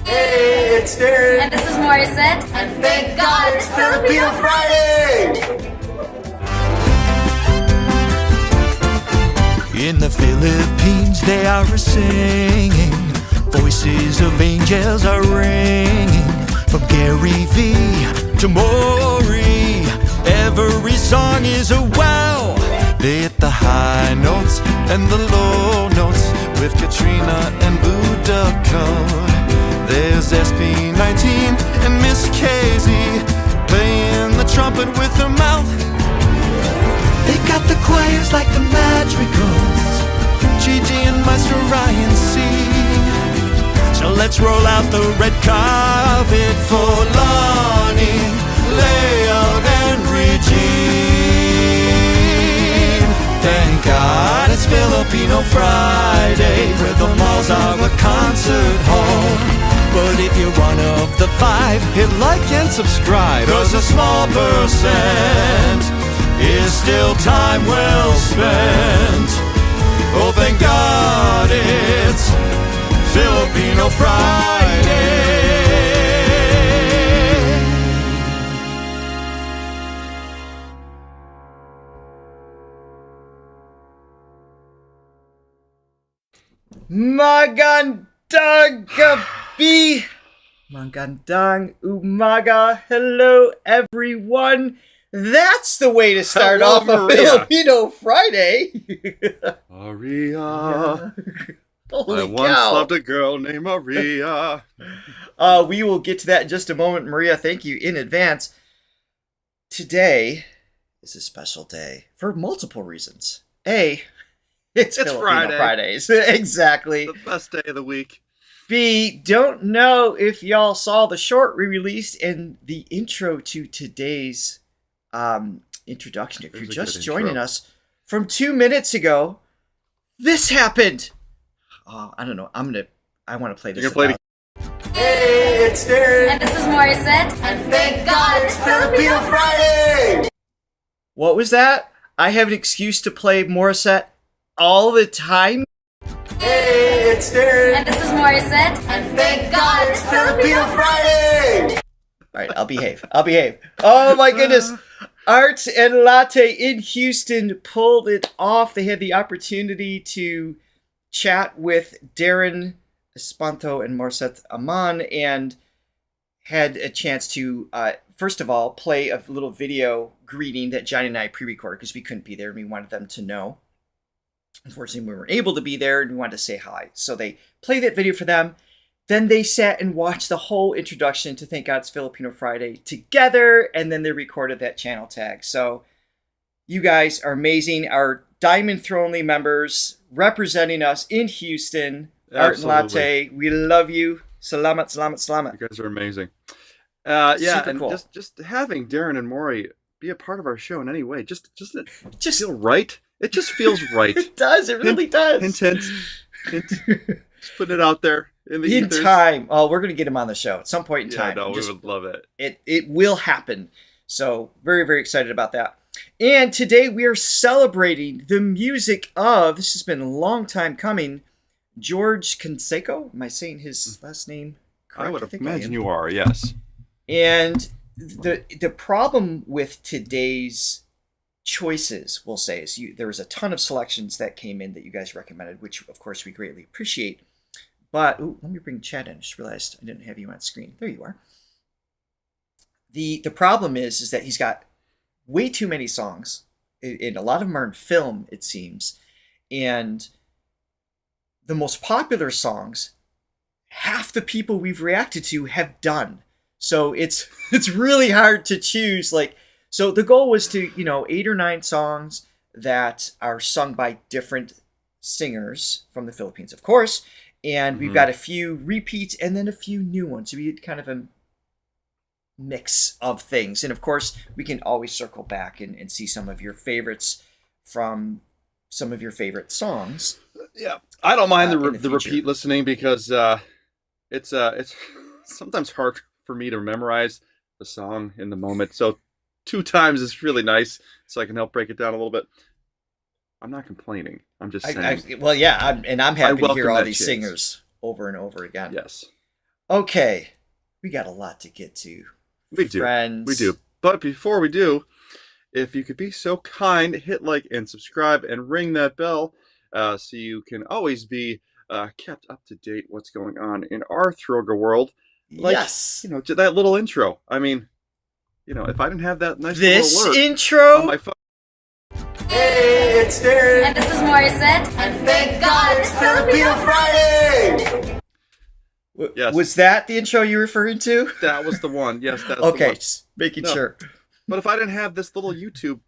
Hey, it's Darren. And this is Morissette. And thank God it's Filipino Friday! In the Philippines they are singing, voices of angels are ringing. From Gary V to Maury, every song is a wow. They hit the high notes and the low notes with Katrina and Buddha Code. There's SB19 and Miss Casey playing the trumpet with her mouth. They got the choirs like the Madrigals, Gigi and Maestro Ryan sing. So let's roll out the red carpet for Lonnie, Leah, and Regine. Thank God it's Filipino Friday, where the malls are a concert hall. But if you're one of the five, hit like and subscribe, 'cause a small percent is still time well spent. Oh, thank God it's Filipino Friday. Magandang gabi! Magandang umaga! Hello, everyone! That's the way to start off a Filipino Friday! Maria. Holy I once cow. loved a girl named Maria. We will get to that in just a moment. Maria, thank you in advance. Today is a special day for multiple reasons. A, it's Filipino Friday. Fridays. Exactly. The best day of the week. B, don't know if y'all saw the short we released and the intro to today's introduction. If There's you're a just good joining intro. us from 2 minutes ago, this happened. Oh, I don't know. I want to play this. You're gonna play about- Hey, it's Darren. And this is Morissette. And thank God it's Filipino Friday! What was that? I have an excuse to play Morissette all the time. Hey, it's Darren. And this is Morissette. And thank God it's Filipino Friday! All right, I'll behave. Oh my goodness. Art and Latte in Houston pulled it off. They had the opportunity to chat with Darren Espanto and Morissette Amon and had a chance to, first of all, play a little video greeting that Johnny and I pre-recorded because we couldn't be there and we wanted them to know. Unfortunately, we weren't able to be there and we wanted to say hi. So they played that video for them. Then they sat and watched the whole introduction to Thank God It's Filipino Friday together, and then they recorded that channel tag. So you guys are amazing. Our Diamond Throne members representing us in Houston. Art and Absolutely. Latte, we love you. Salamat, salamat, salamat. You guys are amazing. Yeah, Super and cool. just having Darren and Maury be a part of our show in any way, just Just feel right. It just feels right. it does. It really does. Hint. Just putting it out there in the In ethers. time. Oh, we're going to get him on the show at some point in Yeah, time. no, Just- we would love it. It will happen. So very, very excited about that. And today we are celebrating the music of, this has been a long time coming, George Canseco. Am I saying his last name correct? I would think imagine am. you are, yes. And the problem with today's choices, we'll say, is there was a ton of selections that came in that you guys recommended, which of course we greatly appreciate. But let me bring Chad in. I just realized I didn't have you on screen. There you are. The problem is that he's got way too many songs, and a lot of them are in film, it seems. And the most popular songs, half the people we've reacted to have done. So it's really hard to choose. So the goal was to 8 or 9 songs that are sung by different singers from the Philippines, of course. And we've got a few repeats and then a few new ones. So we had kind of a mix of things. And of course, we can always circle back and see some of your favorites from some of your favorite songs. Yeah, I don't mind in the the future. repeat listening because it's sometimes hard for me to memorize the song in the moment. So 2 times is really nice, so I can help break it down a little bit. I'm not complaining. I'm just saying. I'm happy to hear welcome all that these chance. singers over and over again. Yes. Okay, we got a lot to get to. We do. Friends. We do. But before we do, if you could be so kind, hit like and subscribe and ring that bell so you can always be kept up to date what's going on in our Throga world. Like, yes. That little intro. I mean, if I didn't have that nice This little alert intro. on my phone. Hey, it's Darren. And this is Morissette. And thank God it's Filipino Friday! Yes. Was that the intro you were referring to? That was the one. Yes, that's the Okay, one. just making No. sure. But if I didn't have this little YouTube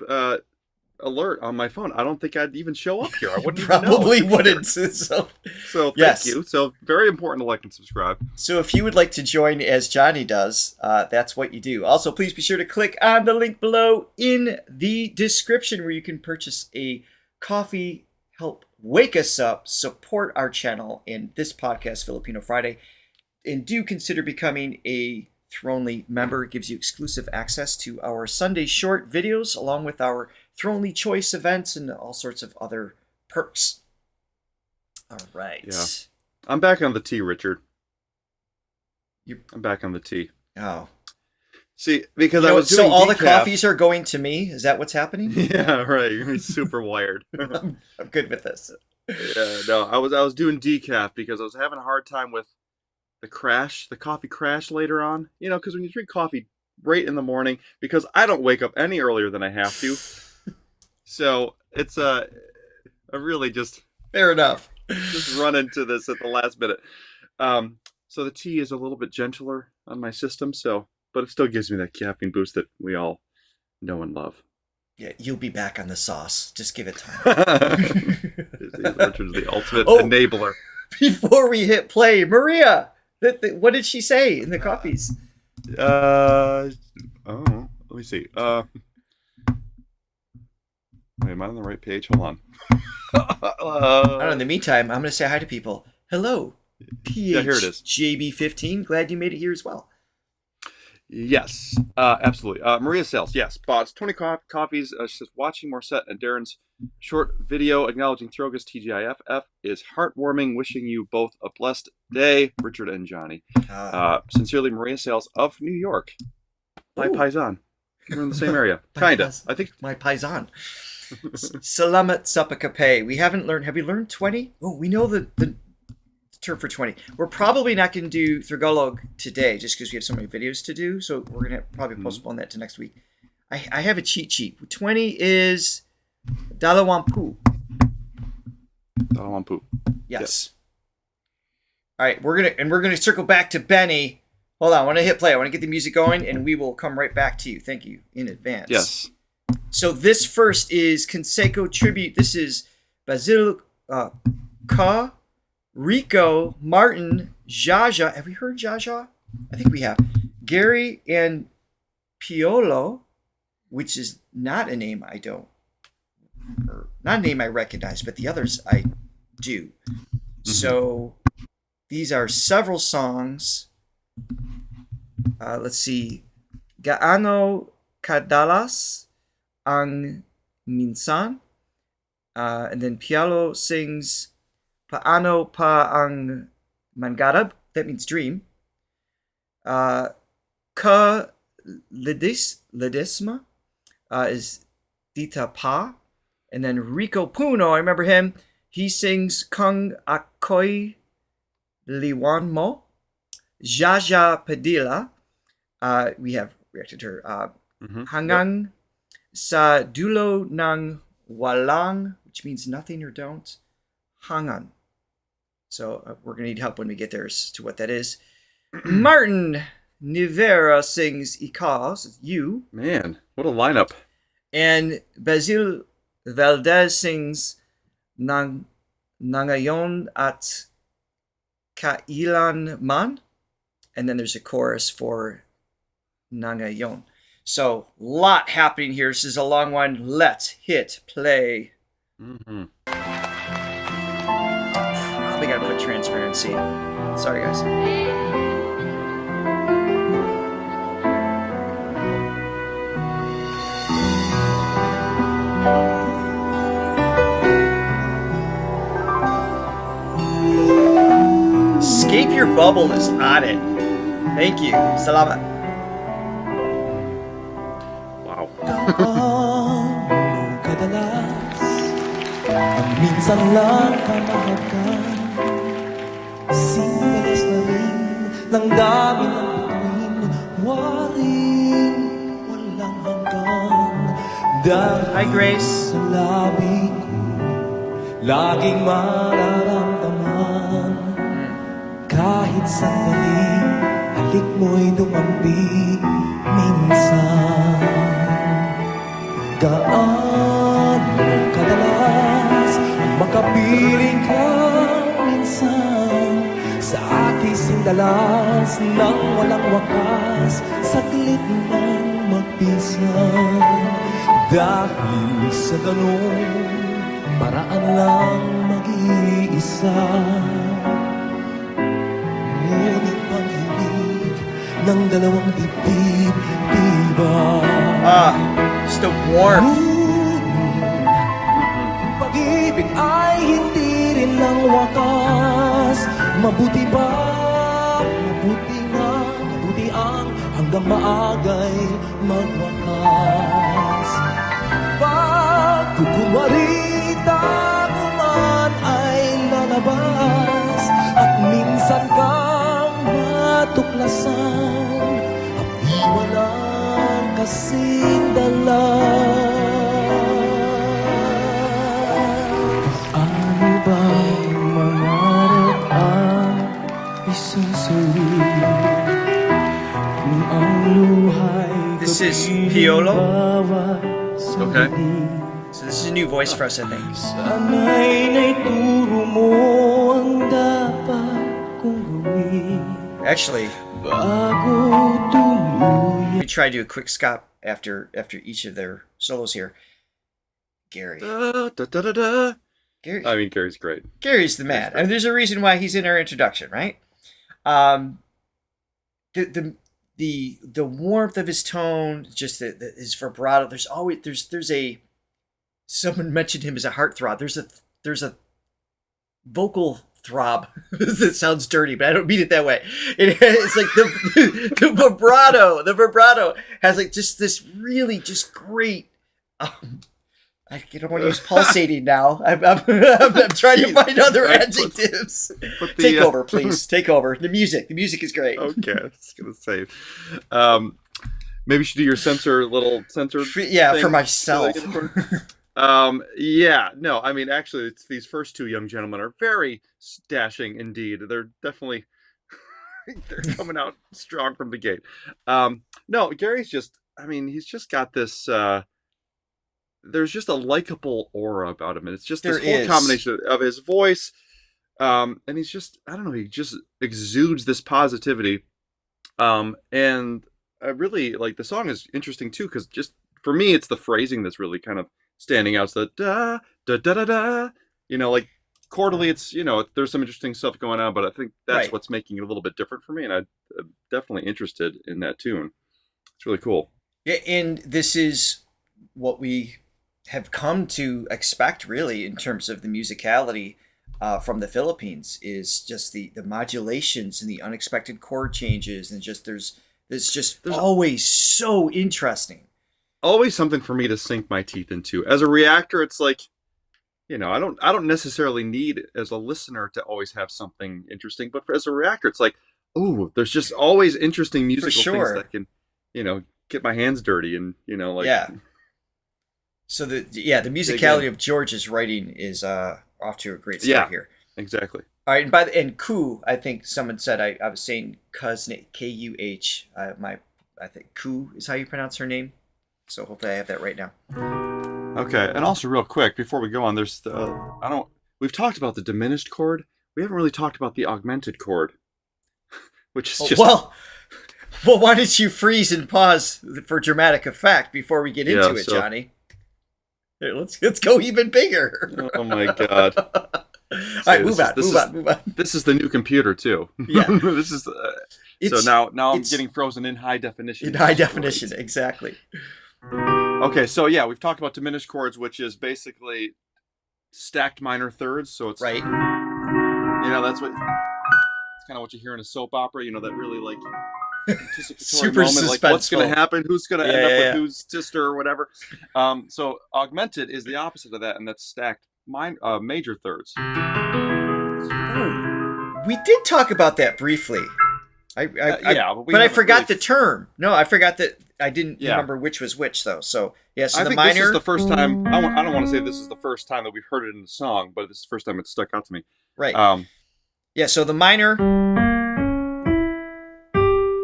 alert on my phone, I don't think I'd even show up here. I wouldn't even know. Probably wouldn't. So Thank you. So very important to like and subscribe. So if you would like to join as Johnny does, that's what you do. Also, please be sure to click on the link below in the description where you can purchase a coffee, help wake us up, support our channel and this podcast, Filipino Friday. And do consider becoming a Thronely member. It gives you exclusive access to our Sunday short videos along with our Thronely Choice events and all sorts of other perks. All right. Yeah. I'm back on the tea, Richard. You- I'm back on the tea. Oh. See, because You I know, was doing so all the decaf. coffees are going to me? Is that what's happening? Yeah, right. You're gonna be super wired. I'm good with this. Yeah, no, I was doing decaf because I was having a hard time with the coffee crash later on. Because when you drink coffee right in the morning, because I don't wake up any earlier than I have to, so it's I really just Fair enough. run into this at the last minute. So the tea is a little bit gentler on my system, but it still gives me that caffeine boost that we all know and love. Yeah, you'll be back on the sauce. Just give it time. Richard's the ultimate Oh. enabler. Before we hit play, Maria, what did she say in the coffees? Let me see. Wait, am I on the right page? Hold on. I don't know, in the meantime, I'm going to say hi to people. Hello, Yeah, here it is. PHJB15. Glad you made it here as well. Yes, absolutely. Maria Sales, yes, bought 20 coffees. She says, watching Morissette and Darren's short video acknowledging Throga's TGIFF is heartwarming. Wishing you both a blessed day, Richard and Johnny. Sincerely, Maria Sales of New York. My Ooh. paisan. We're in the same area. My Kinda. pais- I think. My paisan. Salamat sapakape. We haven't learned. Have we learned 20? Oh, we know the term for 20. We're probably not going to do Tagalog today just because we have so many videos to do. So we're going to probably postpone that to next week. I have a cheat sheet. 20 is dalawampu. Dalawampu. Yes. All right, we're gonna circle back to Benny. Hold on, I want to hit play. I want to get the music going, and we will come right back to you. Thank you in advance. Yes. So this first is Canseco tribute. This is Basil Rico, Martin, Jaja. Have we heard Jaja? I think we have. Gary and Piolo, which is not a name not a name I recognize, but the others I do. So these are several songs. Let's see. Gaano, Kadalas, ang Minsan. And then Piolo sings Paano pa ang mangarab. That means dream. Ka Ledesma is Dita Pa. And then Rico Puno, I remember him. He sings Kung Ako'y Liwan Mo. Jaja Padilla. We have reacted to her. Hangang sa dulo ng walang, which means nothing or don't. Hangan. So we're going to need help when we get there as to what that is. Martin Nivera sings Ikaw, so you. Man, what a lineup. And Basil Valdez sings Ngayon at Kailanman. And then there's a chorus for Ngayon. So, lot happening here. This is a long one. Let's hit play. Probably got to put transparency. Sorry, guys. Escape your bubble Basil is on it. Thank you. Salamat. Wow. Kadalas, ang minsan lang kamahagan, singles na rin ng dami ng bituin, waring walang hanggan. Hi, Grace. Sa labi ko, laging mararamdaman. Kahit sandali, halik mo'y dumampi minsan. Gaano kadalas ang makapiling ka minsan sa aking sindalas nang walang wakas, saglit nang magpisan. Dahil sa ganun, paraan lang mag-iisa. Ngunit pag-ibig ng dalawang dibdib, diba? Just the warmth. Pag-ibig ay hindi rin lang wakas. Mabuti ba? Mabuti nga, mabuti ang hanggang maagay magwakas. Pagkukunwarita ko man ay lalabas, at minsan kang matuklasan, at di walang kasing ano bang mangarap ang isusunod kung ang luhay This is Piolo. Okay. So this is a new voice for us, I think. Sana'y naituro mo ang dapat kong gawin Actually, bago tuluyan. we try to do a quick stop after each of their solos here. Gary. Gary. I mean, Gary's great. Gary's the man. I mean, there's a reason why he's in our introduction, right? The warmth of his tone, just his vibrato. There's always there's a someone mentioned him as a heartthrob. There's a vocal throb. That sounds dirty, but I don't mean it that way. It's like the vibrato. The vibrato has like just this really just great. I don't want to use pulsating now. I'm trying to find other adjectives. Take over, please. Take over. The music is great. Okay, I was gonna say, maybe you should do your little censor. Yeah, thing for myself. Yeah, no, I mean, actually, it's these first two young gentlemen are very dashing indeed. They're definitely they're coming out strong from the gate. No, Gary's just, I mean, he's just got this. There's just a likable aura about him, and it's just this whole combination of his voice, and he's just, I don't know, he just exudes this positivity, and I really like the song is interesting too, because just for me, it's the phrasing that's really kind of standing out. It's the da da da da da, like chordally, it's there's some interesting stuff going on, but I think that's what's making it a little bit different for me, and I'm definitely interested in that tune. It's really cool. Yeah, and this is what we have come to expect, really, in terms of the musicality from the Philippines, is just the modulations and the unexpected chord changes, and just there's always so interesting. Always something for me to sink my teeth into. As a reactor, it's like, I don't necessarily need as a listener to always have something interesting, but as a reactor, it's like, oh, there's just always interesting musical things that can, get my hands dirty and yeah. So the musicality of George's writing is off to a great start here. Exactly. All right, and Ku, I think someone said I was saying Kuh. I think Ku is how you pronounce her name. So hopefully I have that right now. Okay, and also real quick before we go on, there's we've talked about the diminished chord. We haven't really talked about the augmented chord, which is just well, why don't you freeze and pause for dramatic effect before we get into it, Johnny? Here, let's go even bigger. Oh my god! All right, move on. This is the new computer too. Yeah, this is. So now I'm getting frozen in high definition. In high definition, exactly. Okay, so yeah, we've talked about diminished chords, which is basically stacked minor thirds. So it's right. That's what it's kind of what you hear in a soap opera, that really like anticipatory Super moment, like what's going suspenseful. to happen, who's going to end up Yeah. with whose sister or whatever. So augmented is the opposite of that, and that's stacked major thirds. We did talk about that briefly. But I forgot the term. No, I forgot that. I didn't remember which was which though. So yeah, so I the think minor. this is the first time. I don't want to say this is the first time that we've heard it in the song, but this is the first time it stuck out to me. Right. Yeah. So the minor,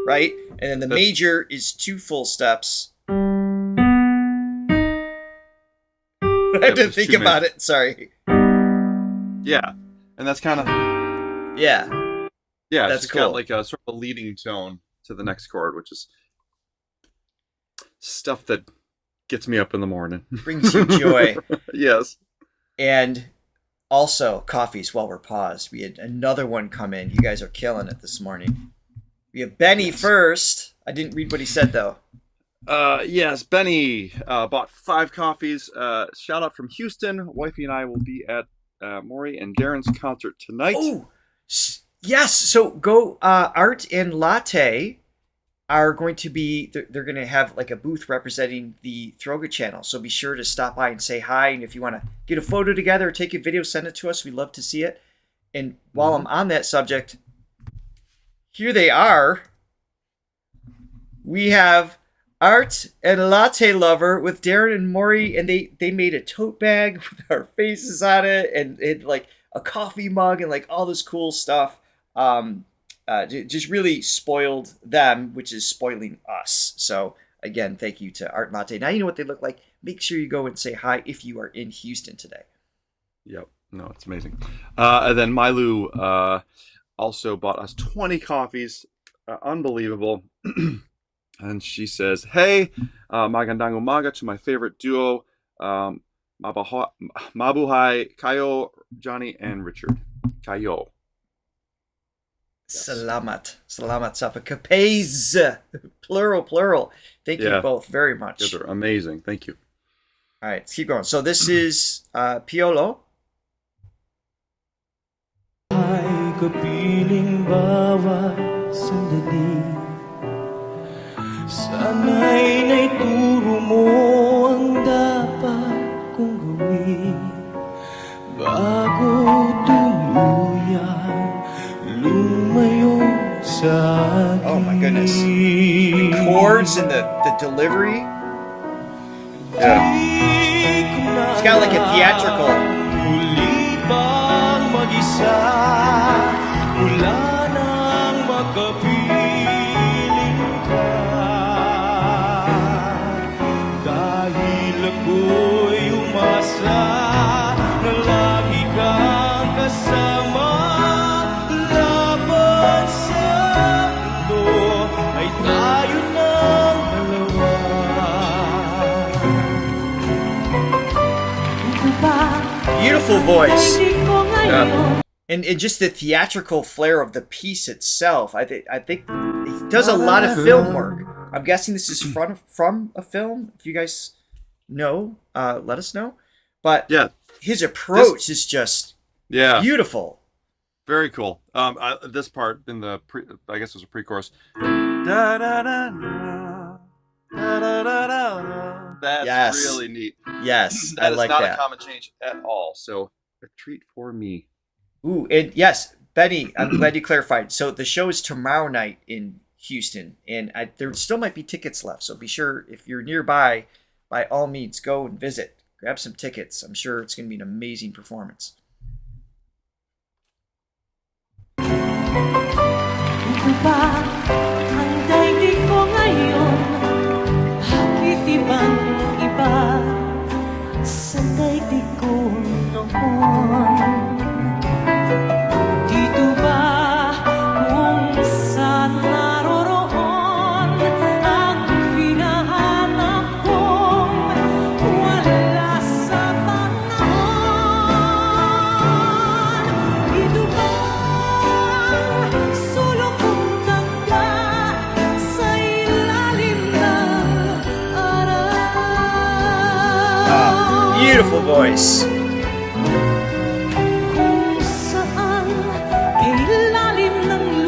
right, and then the major is 2 full steps. I had to think about it. Sorry. Yeah, and that's kind of Yeah, that's it's got cool. like a sort of a leading tone to the next chord, which is stuff that gets me up in the morning. Brings you joy. Yes. And also coffees while we're paused. We had another one come in. You guys are killing it this morning. We have Benny first. I didn't read what he said though. Yes, Benny bought 5 coffees. Shout out from Houston. Wifey and I will be at Maury and Darren's concert tonight. Oh, yes. So go. Art and Latte are going to be. They're going to have like a booth representing the Throga channel. So be sure to stop by and say hi. And if you want to get a photo together or take a video, send it to us. We'd love to see it. And while I'm on that subject, here they are. We have Art and Latte Lover with Darren and Maury, and they made a tote bag with our faces on it, and it like a coffee mug and like all this cool stuff. Just really spoiled them, which is spoiling us. So again, thank you to Art and Latte. Now you know what they look like. Make sure you go and say hi if you are in Houston today. Yep. No, it's amazing. And then Mailu also bought us 20 coffees. Unbelievable. And she says, hey, magandang umaga to my favorite duo, Mabuhay, Kayo, Johnny, and Richard. Kayo. Yes. Salamat. Salamat sa pagkapais. Plural. Thank you both very much. Yeah, they're amazing. Thank you. All right, let's keep going. So this is Piolo. Ay kapiling bawat sandali. Sana'y naituro mo ang dapat kong gawin bago tuluyang lumayo sa akin. Oh my goodness. The chords and the delivery. Yeah. It's got like a theatrical. Muli bang mag-isa mula nang makapiling ka dahil ako'y umasa na lagi kang kasama laban sa mundo ay tayo ng dalawa. Beautiful voice. Yeah. And just the theatrical flair of the piece itself. I think he does a lot of film work. I'm guessing this is from a film. If you guys know, let us know. But Yeah. his approach is just Yeah. beautiful. Very cool. This part in the I guess it was a pre-chorus. Da, da, da, da, da, da, da, da. That's Yes. really neat. Yes, I That is like not that. a common change at all. So a treat for me. Ooh, and yes, Benny, I'm glad you clarified. So the show is tomorrow night in Houston, and there still might be tickets left. So be sure, if you're nearby, by all means, go and visit. Grab some tickets. I'm sure it's going to be an amazing performance. Ito ba ang daigdig ko ngayon? Bakit ibang iba sa daigdig ko noon? Dito ba kung saan naroroon ang hinahanap kong wala sa panahon? Dito ba sulong kong tanda sa ilalim ng araw? Beautiful voice. Kung saan ilalim ng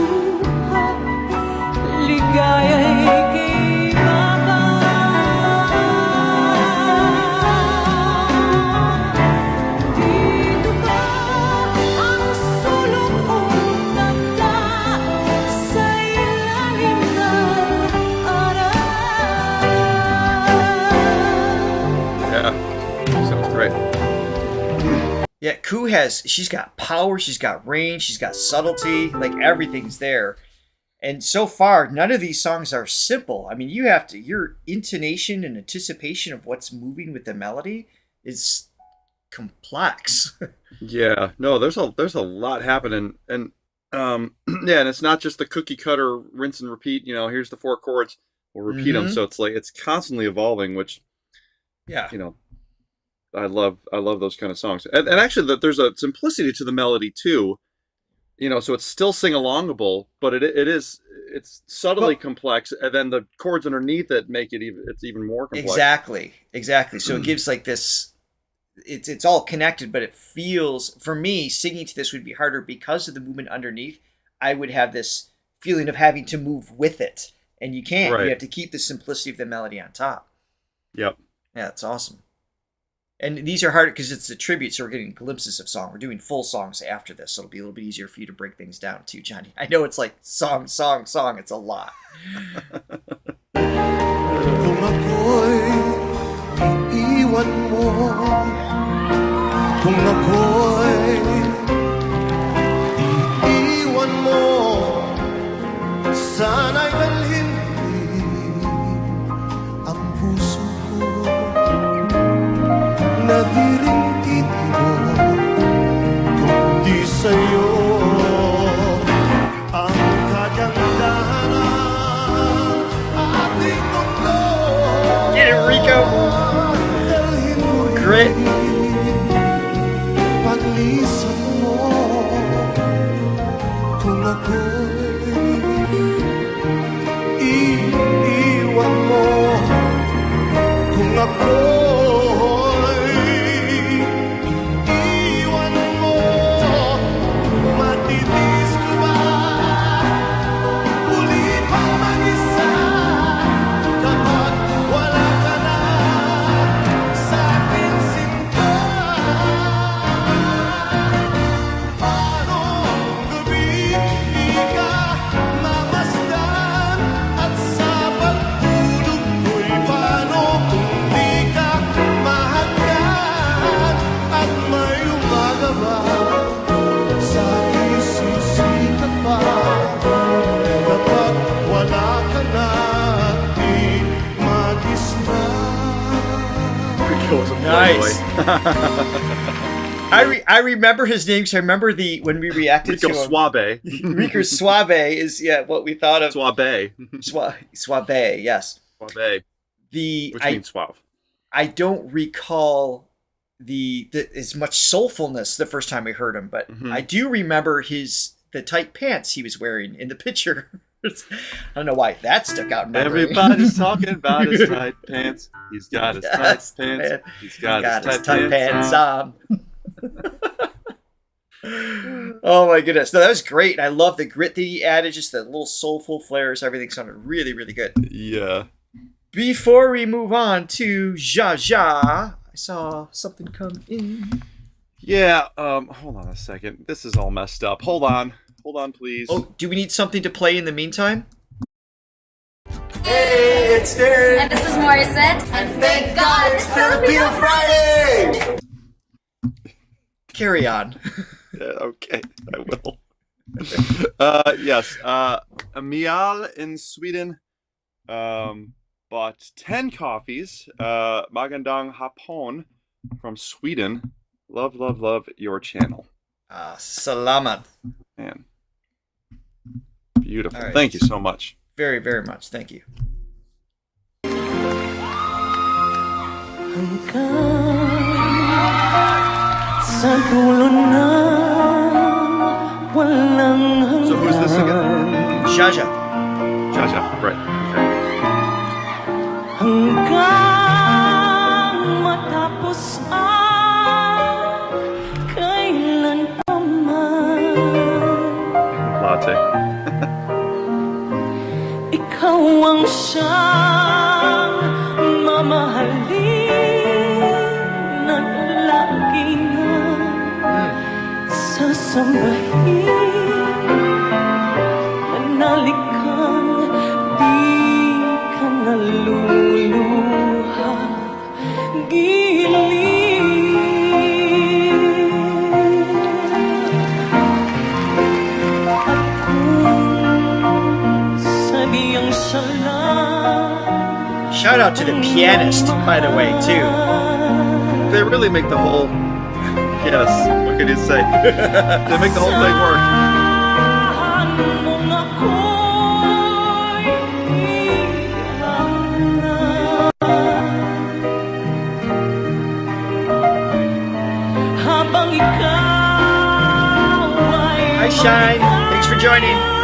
Yeah, she's got power, she's got range, she's got subtlety, like everything's there. And so far, none of these songs are simple. I mean, your intonation and anticipation of what's moving with the melody is complex. Yeah, no, there's a lot happening, and yeah, and it's not just the cookie cutter rinse and repeat. Here's the 4 chords, we'll repeat them. So it's like it's constantly evolving, which Yeah. I love those kind of songs, and actually there's a simplicity to the melody too. So it's still sing-alongable, but it's subtly complex, and then the chords underneath it make it's even more complex. Exactly. So it gives like this. It's all connected, but it feels, for me, singing to this would be harder because of the movement underneath. I would have this feeling of having to move with it, and you can't. Right. You have to keep the simplicity of the melody on top. Yep. Yeah, it's awesome. And these are hard because it's a tribute, so we're getting glimpses of song. We're doing full songs after this, so it'll be a little bit easier for you to break things down too, Johnny. I know it's like song. It's a lot. Kung ako'y iiwan mo, kung ako'y iiwan mo, sana'y dalhin ang puso ko na di rin titibo, kundi sa'yo ang kagandahan ng ating mundo. Get it, Rico! Grit! Paglisan mo, kung ako'y iiwan mo, kung ako'y iiwan mo, matitiis ko ba muli pang mag-isa kapag wala ka na sa aking sinta? Paano gabi di ka mamasdan at sa pagtulog ko'y paano kung di ka mahagkan at may umaga ba sa isisikat pa kapag wala ka na at di mag-isna? Rico was a Nice. playboy. I remember his name, so I remember when we reacted Rico to him. Suave. Rico Suave is what we thought of. Suave. Suave, yes. Suave. Which means suave. I don't recall the as much soulfulness the first time we heard him, but I do remember the tight pants he was wearing in the picture. I don't know why that stuck out in my brain. Everybody's talking about his tight pants. He's got his Yes, tight pants. man. He's got His his tight pants on. Oh my goodness. No, that was great. I love the grit that he added, just the little soulful flares. Everything sounded really, really good. Yeah. Before we move on to Jaja, I saw something come in. Yeah. Hold on a second. This is all messed up. Hold on, please. Oh, do we need something to play in the meantime? Hey, it's Darren. And this is Morissette. And thank God It's Filipino Friday. Carry on. Yeah, okay, I will. Yes. Amial in Sweden bought 10 coffees. Magandang hapon from Sweden. Love, love, love your channel. Salamat. Man. Beautiful. All right. Thank you so much. Very, very much. Thank you. Sa dulo na walang So who's this again? Jaja. Jaja, right. Okay. hanggang matapos ang kailanman. Latte. Ikaw ang siyang mamahalin at lagi na sasambahin. Manalikang di ka naluluha, gilid. Shout out to the pianist, by the way, too. They really make the whole. Yes, what can you say? They make the whole thing work. Hi, Shine. Thanks for joining.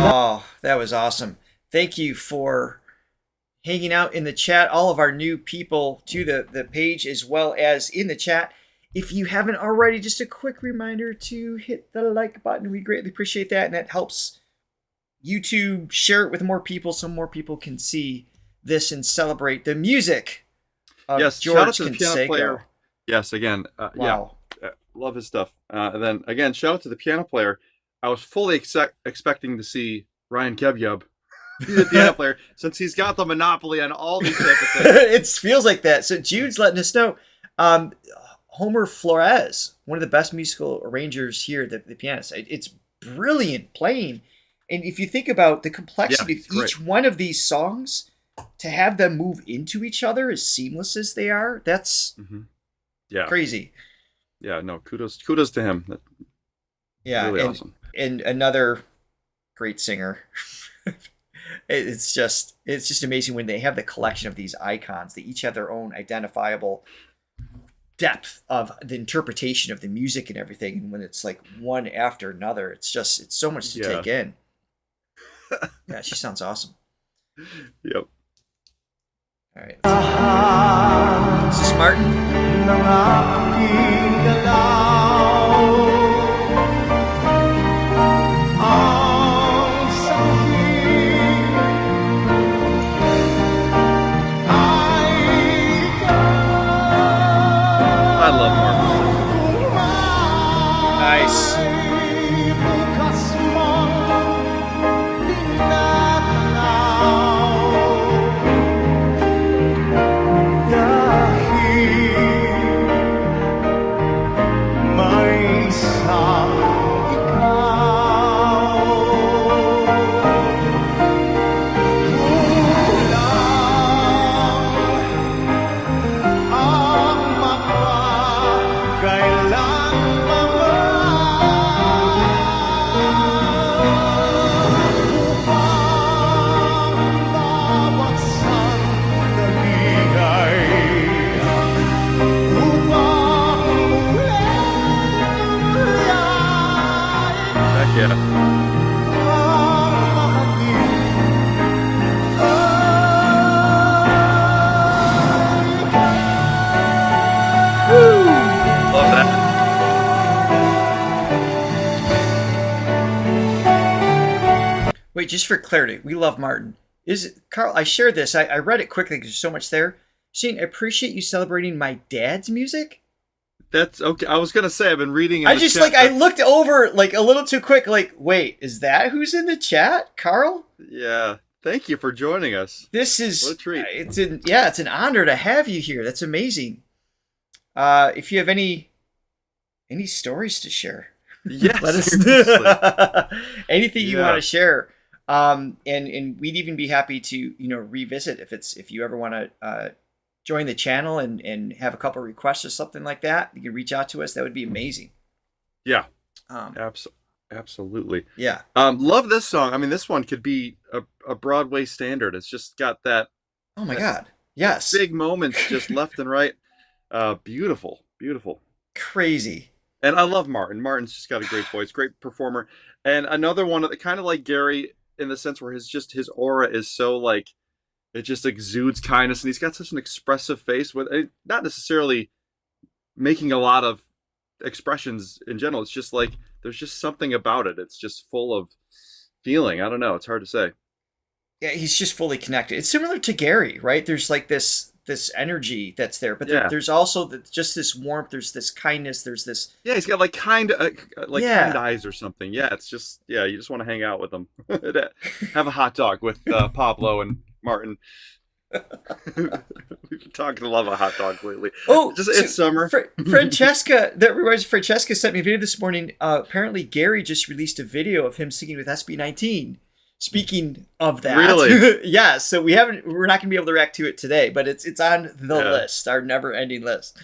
Oh, that was awesome. Thank you for hanging out in the chat, all of our new people to the page as well as in the chat. If you haven't already, just a quick reminder to hit the like button. We greatly appreciate that, and that helps YouTube share it with more people so more people can see this and celebrate the music of Yes, George shout out to the piano Canseco. player. Yes, again, Wow. love his stuff. And then again, shout out to the piano player. I was fully expecting to see Ryan Kebyub, the piano player, since he's got the monopoly on all these type of things. It feels like that. So Jude's letting us know. Homer Flores, one of the best musical arrangers here, the pianist. It's brilliant playing. And if you think about the complexity of each one of these songs, to have them move into each other as seamless as they are, that's crazy. Yeah, no, kudos to him. Yeah, really and, awesome. And another great singer. It's just amazing when they have the collection of these icons. They each have their own identifiable depth of the interpretation of the music and everything. And when it's like one after another, it's so much to take in. Yeah, she sounds awesome. Yep. All right. Is this Martin? I love Martin. Nice. Love that. Wait, just for clarity, we love Martin. Is it, Carl? I shared this. I read it quickly because there's so much there. Saying, I appreciate you celebrating my dad's music. That's okay. I was gonna say I've been reading. In I the just chat, I looked over like a little too quick. Like, wait, is that who's in the chat, Carl? Yeah. Thank you for joining us. This is What a treat. It's an honor to have you here. That's amazing. If you have any stories to share, Yes. let us seriously. anything you want Yeah. to share. And we'd even be happy to revisit if you ever want to join the channel and have a couple of requests or something like that. You can reach out to us. That would be amazing. Yeah. Um, Absolutely. yeah. Love this song. I mean, this one could be a Broadway standard. It's just got that Oh my God. Yes. big moments just left and right. Beautiful. Crazy. And I love Martin. Martin's just got a great voice, great performer. And another one that kind of like Gary in the sense where his aura is so like, it just exudes kindness. And he's got such an expressive face with not necessarily making a lot of expressions in general. It's just like, there's just something about it. It's just full of feeling. I don't know. It's hard to say. Yeah, he's just fully connected. It's similar to Gary, right? There's like this this energy that's there, but Yeah. there's also just this warmth. There's this kindness. There's this. Yeah, he's got like kind Yeah. kind eyes or something. Yeah, it's just you just want to hang out with him. Have a hot dog with Pablo and Martin. We've been talking to love a hot dog lately. Oh, It's summer. Francesca, that reminds me, Francesca sent me a video this morning. Apparently, Gary just released a video of him singing with SB19. Speaking of that, Really? yeah. So we're not gonna be able to react to it today, but it's on the list, our never-ending list.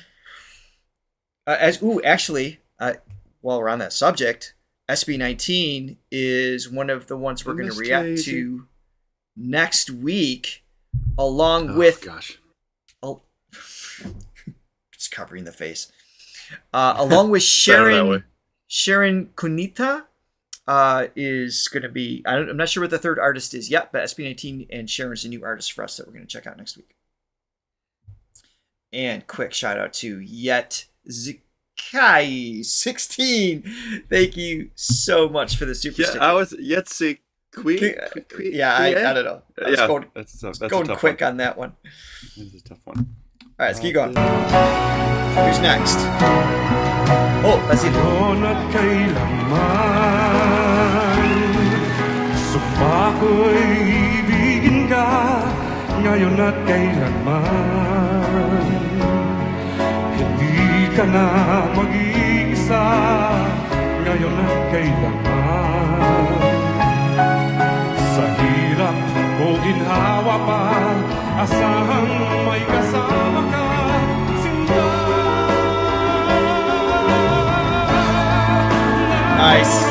Actually, while we're on that subject, SB19 is one of the ones we're going to react to next week, along with just covering the face, along with Sharon Cunita. Is going to be, I'm not sure what the third artist is yet, but SB19 and Sharon's a new artist for us that we're going to check out next week. And quick shout out to Yetzkai16. Thank you so much for the super sticker. I was Yetzi Yeah, I don't know. I was going quick on that one. That's a tough one. All right, let's keep going. Who's next? Oh, Basil. Ngayon at kailanman, sumpa ko'y ibigin ka. Ngayon at kailanman, hindi ka na mag-iisa. Ngayon at kailanman, sa hirap o ginhawa pa, asahang may kasama ka. Nice.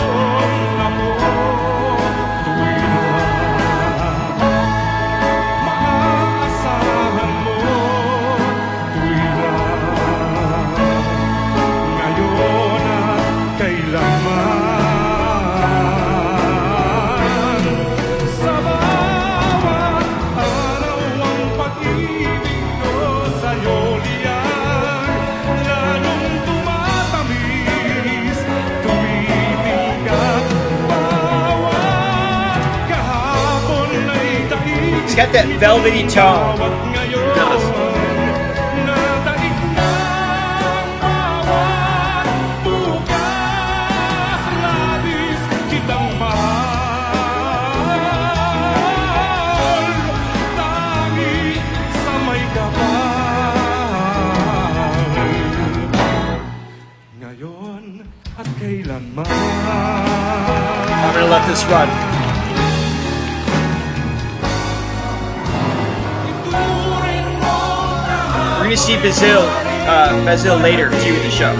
He's got that velvety tone. He does. I'm gonna let this run. We're gonna see Basil later too in the show.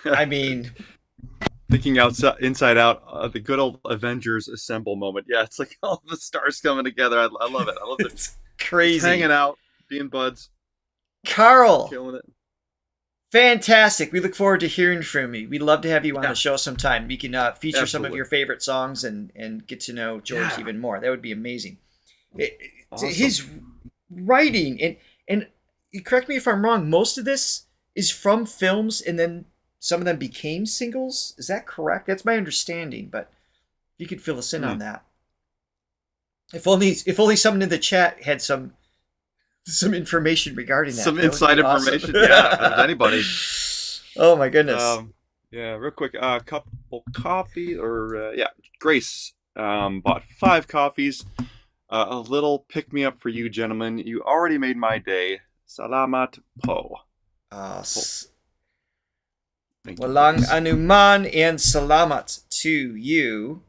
I mean, thinking inside out, the good old Avengers Assemble moment. Yeah, it's like all the stars coming together. I love it. I love it. It's crazy. Just hanging out, being buds. Carl, killing it. Fantastic. We look forward to hearing from you. We'd love to have you on the show sometime. We can feature some of your favorite songs and get to know George even more. That would be amazing. Awesome. His writing, and correct me if I'm wrong, most of this is from films and then some of them became singles. Is that correct? That's my understanding, but you could fill us in on that. If only someone in the chat had some information regarding that. Some that inside information. Awesome. Yeah, if there's anybody. Oh my goodness. Yeah, real quick. Couple coffee Grace bought 5 coffees. A little pick me up for you, gentlemen. You already made my day. Salamat po. Thank you, Walang guys. anuman and salamat to you.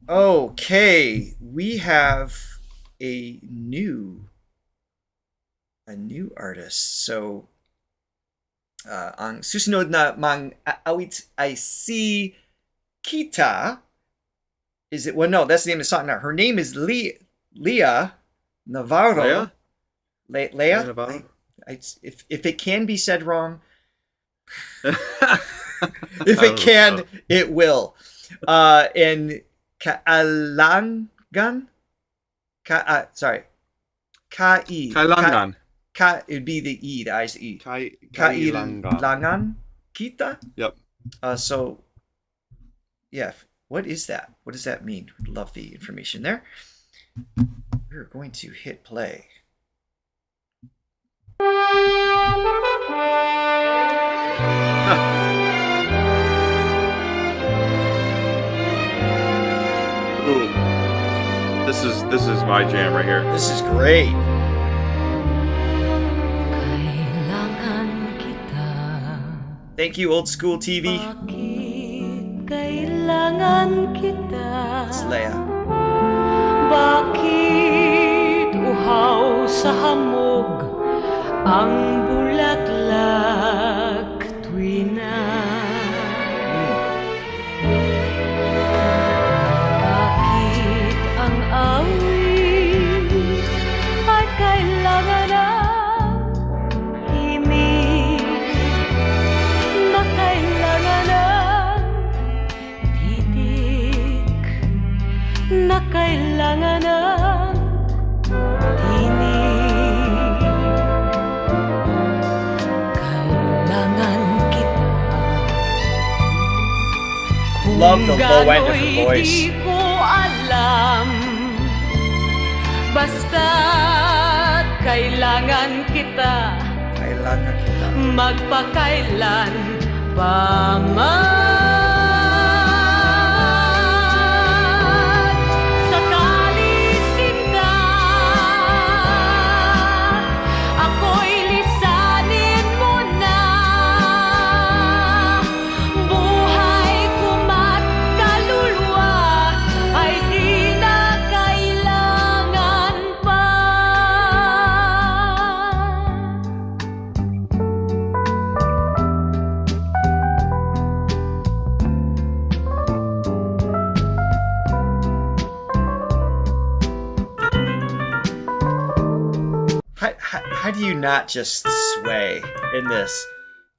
Okay, we have a new artist. So, ang susunod na mang awit ay si Kita. Is it? Well, no, that's the name of the song. Now, her name is Leah Navarro. Leah? Leah? Navarro? If it can be said wrong, if it can, it will. And Kailangan? Kailangan. It'd be the E, the I's the E. Kailangan. Kailangan kita? Yep. So, yeah. What is that? What does that mean? Would love the information there. We're going to hit play. Ooh. This is my jam right here. This is great. Kailangan kita. Thank you, Old School TV. Bakit kailangan kita? It's Leah. Bakit uhaw sa hamog ang bulaklak tuwina? Bakit ang awit ay kailangan ng himig na kailangan ng titik na kailangan ng tinig? Kailangan kita. Love the low end of her voice. Di ko alam. Basta't kailangan kita. Kailangan kita. Magpakailan pa man. Sakali sinta, ako'y lisanin mo na. Buhay ko't kaluluwa ay di na kailangan pa. How do you not just sway in this?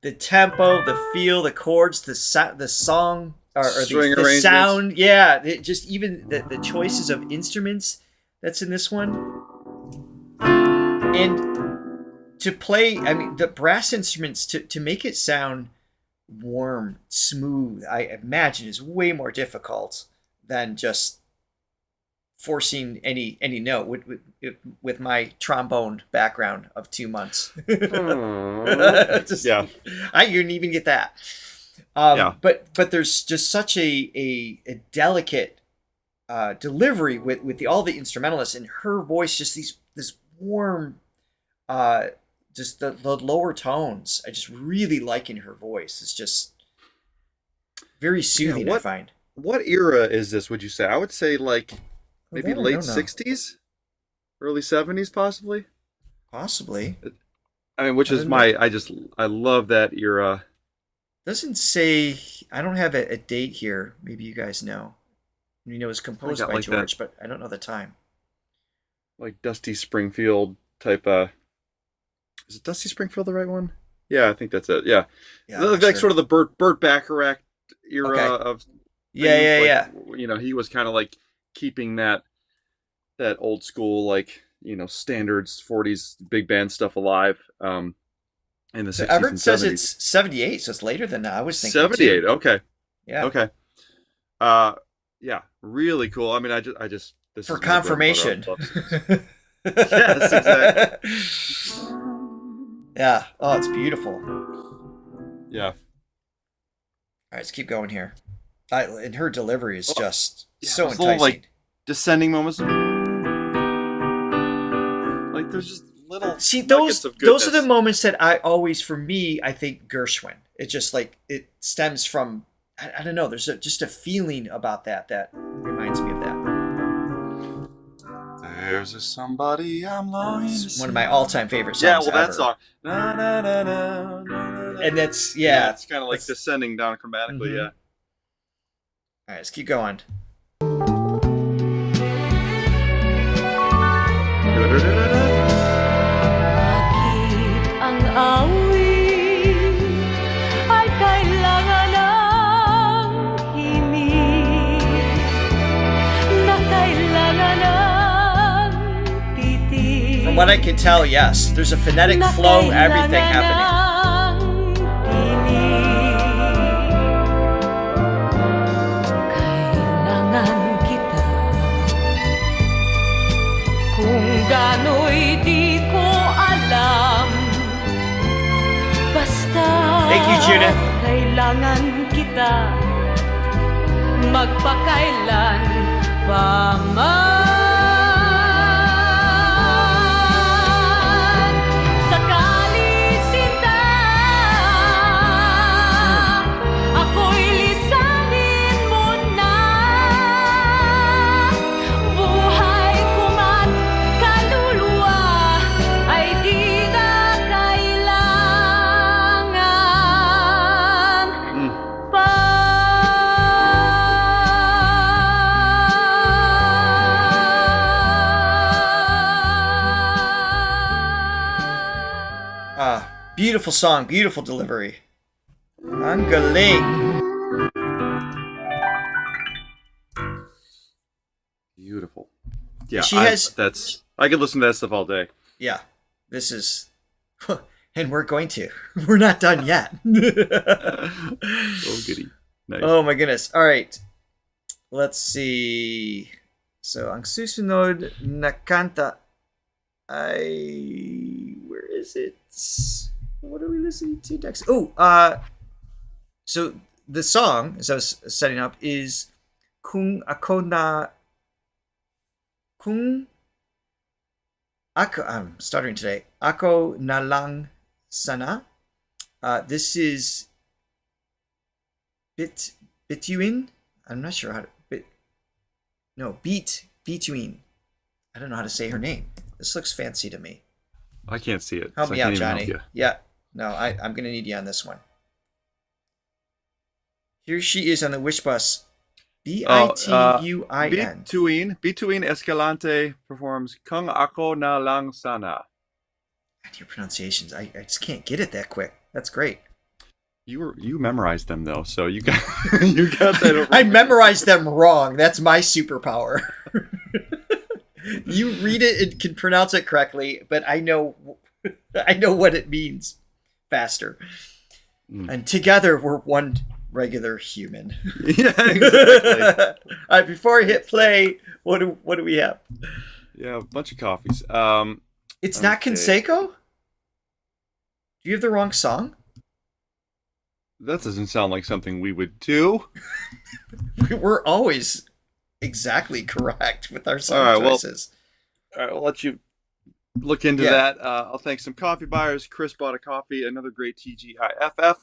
The tempo, the feel, the chords, the song, or String the arrangements. sound. Yeah, just even the choices of instruments that's in this one. And to play, I mean, the brass instruments, to make it sound warm, smooth, I imagine is way more difficult than just forcing any note with my trombone background of 2 months. Just- Yeah. I didn't even get that. Yeah. But there's just such a delicate delivery with all the instrumentalists, and her voice, just this warm, just the lower tones. I just really liking her voice. It's just very soothing. I find. What era is this, would you say? I would say like maybe that I late don't know. 60s, early 70s, possibly. Possibly. I mean, which is I love that era. Doesn't say. I don't have a date here. Maybe you guys know. You know, it was composed got by like that. George, but I don't know the time. Like Dusty Springfield type. Is it Dusty Springfield the right one? Yeah, I think that's it. Yeah, Yeah, like sure. sort of the Burt Bacharach era Okay. of. Yeah, things, yeah. You know, he was kind of like keeping that old school, like, you know, standards 40s big band stuff alive. In the 60s Everett and says 70s. it's 78, so it's later than that. I was thinking 78. too. Okay. Yeah. Okay. Yeah, really cool. I mean, I just this For is my bread and confirmation. butter. Yes, exactly. Yeah. Oh, it's beautiful. Yeah. All right, let's keep going here. And her delivery is just so those enticing. little, like, descending moments. Like, there's just little See, nuggets of those are goodness. the moments that I always, for me, I think Gershwin. It just like it stems from I don't know. There's just a feeling about that reminds me of that. There's a somebody I'm longing to It's one of see. my all-time favorite songs. Yeah, well, ever. that song. Na, na, na, na, na, na. And that's yeah. It's kind of like descending down chromatically. Mhm. Yeah. All right, let's keep going. Bakit ang awit ay kailangan ng himig na kailangan ng titig From what I can tell, yes, there's a phonetic na flow, everything happening. kailangan ng tinig. Kailangan kita kung gano'y di ko alam. Basta Thank you, Judith. kailangan kita magpakailan pa man. Sakali sinta ako'y lisanin mo na. Buhay ko man kaluluwa ay di na kailangan pa. Beautiful song, beautiful delivery. Ang galing. Beautiful. Yeah, She has- I could listen to that stuff all day. Yeah, this is, and we're going to. We're not done yet. Oh, goody. Nice. Oh my goodness. All right. Let's see. So, ang susunod na kanta ay... Where is it? What are we listening to next? Oh, so the song, as I was setting up, is Kung Ako Na... Kung... Ako... I'm stuttering today. Ako Na Lang Sana. This is... Bituin? I'm not sure how to... Bituin. I don't know how to say her name. This looks fancy to me. I can't see it. Help so me I out, can't even Johnny. help Yeah. No, I'm going to need you on this one. Here she is on the Wish Bus. Bituin. Bituin Escalante performs Kung Ako Na Lang Sana. God, your pronunciations. I just can't get it that quick. That's great. You memorized them though, so you got you got that over. I memorized them wrong. That's my superpower. You read it and can pronounce it correctly, but I know what it means faster. And together we're one regular human. Yeah, exactly. All right, before I hit play, what do we have? Yeah, a bunch of coffees. It's not okay. Canseco? Do you have the wrong song? That doesn't sound like something we would do. We're always exactly correct with our song All right, choices. All right, I'll let you look into that. I'll thank some coffee buyers. Chris bought a coffee, another great TGIFF.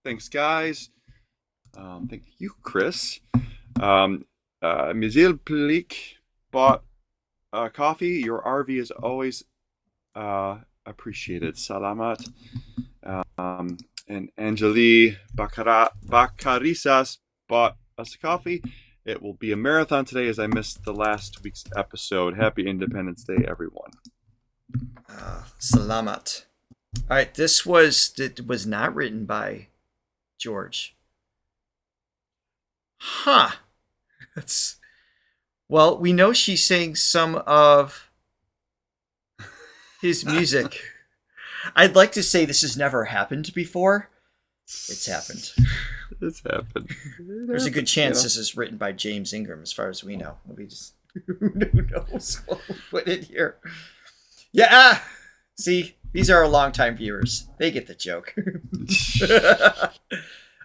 Thanks, guys. Thank you, Chris. Mizil Plik bought coffee. Your RV is always appreciated. Salamat. And Angeli Bacarisas bought us a coffee. It will be a marathon today as I missed the last week's episode. Happy Independence Day, everyone. Salamat. All right, this was not written by George. Huh. Well, we know she sang some of his music. I'd like to say this has never happened before. It's happened. It's happened. There's a good chance this is written by James Ingram, as far as we know. We just who knows? We'll put it here. Yeah. See, these are our longtime viewers. They get the joke.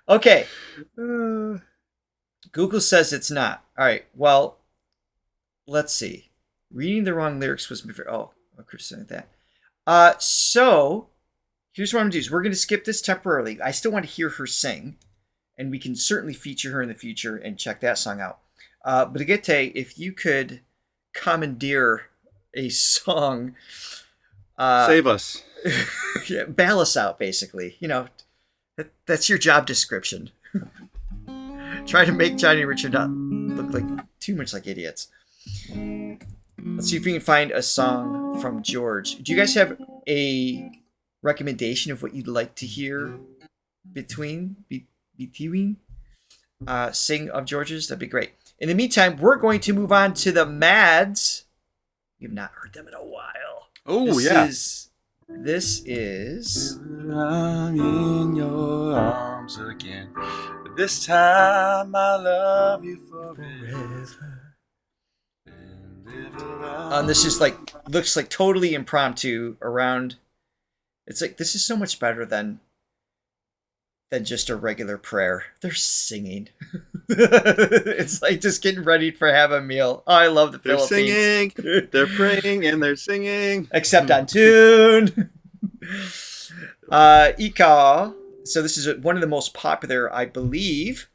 Okay. Google says it's not. All right. Well, let's see. Reading the wrong lyrics was oh, Chris said that. So here's what I'm gonna do: is we're gonna skip this temporarily. I still want to hear her sing, and we can certainly feature her in the future and check that song out. Brigitte, if you could commandeer a song, Save us. yeah, bail us out, basically. You know, that's your job description. Try to make Johnny and Richard not look like too much like idiots. Let's see if we can find a song from George. Do you guys have a recommendation of what you'd like to hear Bituin sing of George's? That'd be great. In the meantime, we're going to move on to the MADZ. You've not heard them in a while. Oh, yeah. This is I'm in your arms again. This time I love you forever. this is like looks like totally impromptu around. It's like this is so much better than just a regular prayer. They're singing. It's like just getting ready for have a meal. Oh, I love the They're Philippines. singing, they're praying, and they're singing. Except on tune. Ikaw. So this is one of the most popular, I believe.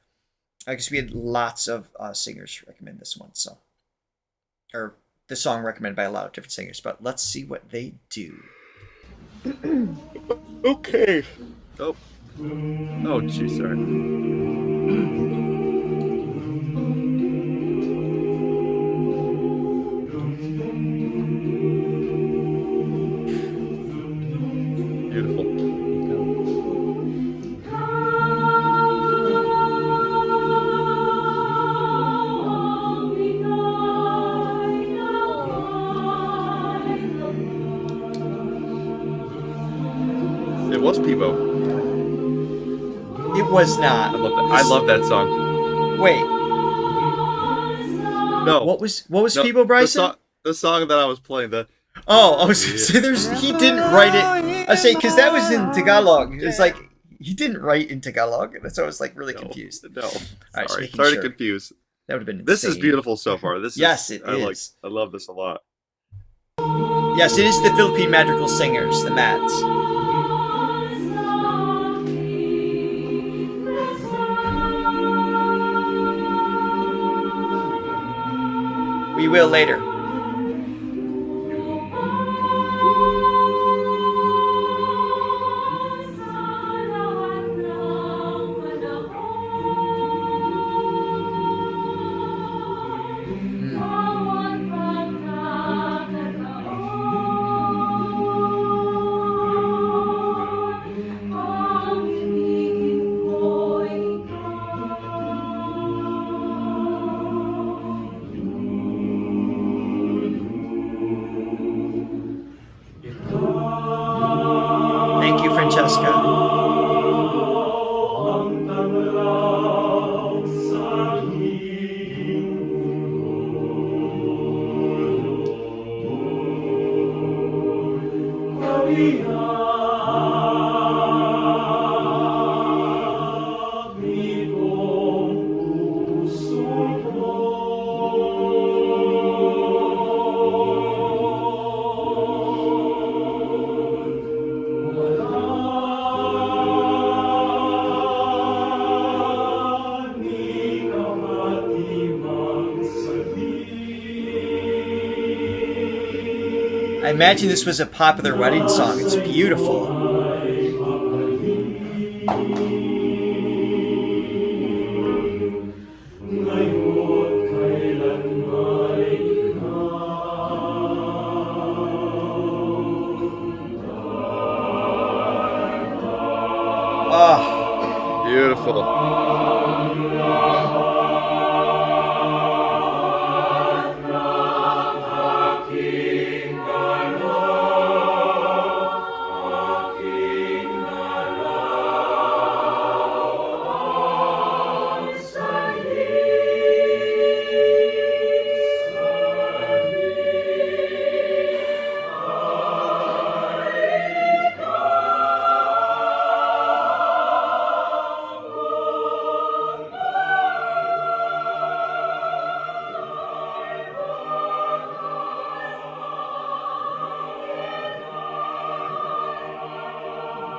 I guess we had lots of singers recommend this one. So, or the song recommended by a lot of different singers. But let's see what they do. Okay. Oh. Oh, geez, sorry. Beautiful. It was Peebo. It was not. I love that song. Wait. No. What was Peebo Bryson? The song that I was playing. I was gonna say he didn't write it. I say because that was in Tagalog. It's like he didn't write in Tagalog, and so I was like really confused. No. Right, sorry to confuse. That would have been insane. This is beautiful so far. Yes, it is. I love this a lot. Yes, it is the Philippine Madrigal Singers, the MADZ. We will later. Thank you, Francesca. I imagine this was a popular wedding song. It's beautiful. Oh, beautiful.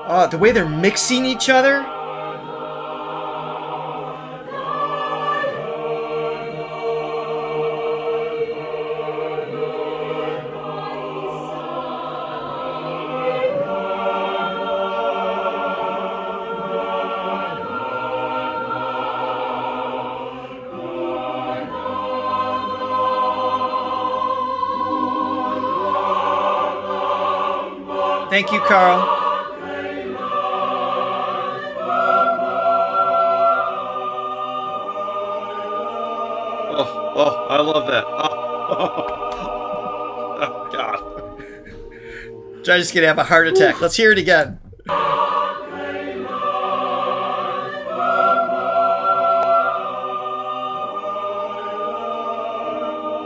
Oh, the way they're mixing each other. Thank you, Carl. Oh, I love that. Oh God. Johnny's gonna have a heart attack. Let's hear it again.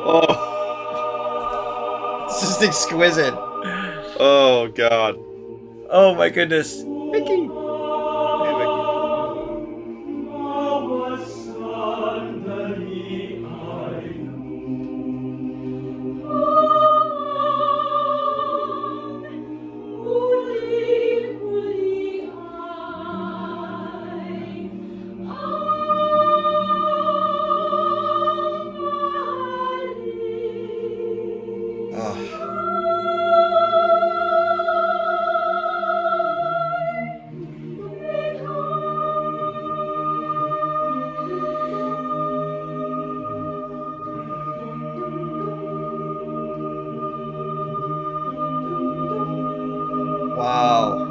Oh. It's just exquisite. Oh God. Oh my goodness. Mickey. Hey, Vicky. Wow.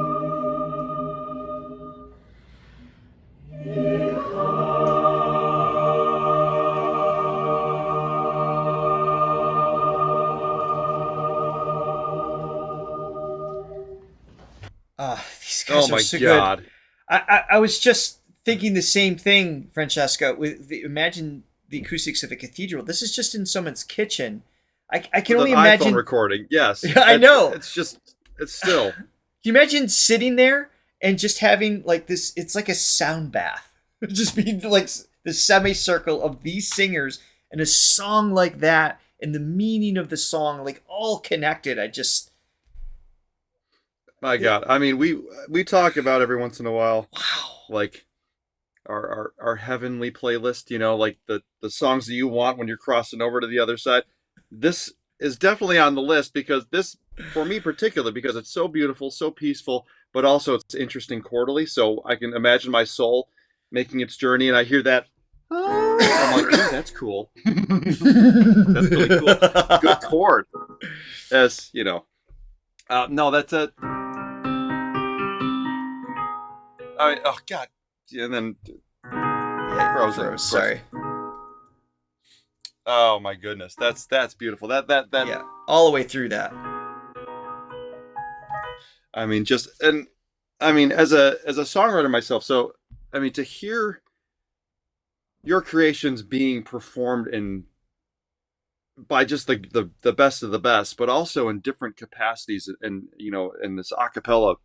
These guys Oh my are so God. good. I was just thinking the same thing, Francesca. Imagine the acoustics of a cathedral. This is just in someone's kitchen. I can With only an imagine. iPhone recording. Yes. I know. It's still. Can you imagine sitting there and just having like this? It's like a sound bath. Just being like the semicircle of these singers and a song like that and the meaning of the song like all connected. My God. I mean, we talk about every once in a while, Wow. like our heavenly playlist, like the songs that you want when you're crossing over to the other side. This is definitely on the list because this, for me particularly, because it's so beautiful, so peaceful, but also it's interesting chordally. So I can imagine my soul making its journey, and I hear that. I'm like, oh, that's cool. That's really cool. Good chord. As you know. No, that's a. Oh God. And then Yeah, Frozen. sorry. Oh my goodness, that's beautiful. That Yeah, all the way through that. I mean, as a songwriter myself, so I mean, to hear your creations being performed by just the best of the best, but also in different capacities, and in this a cappella,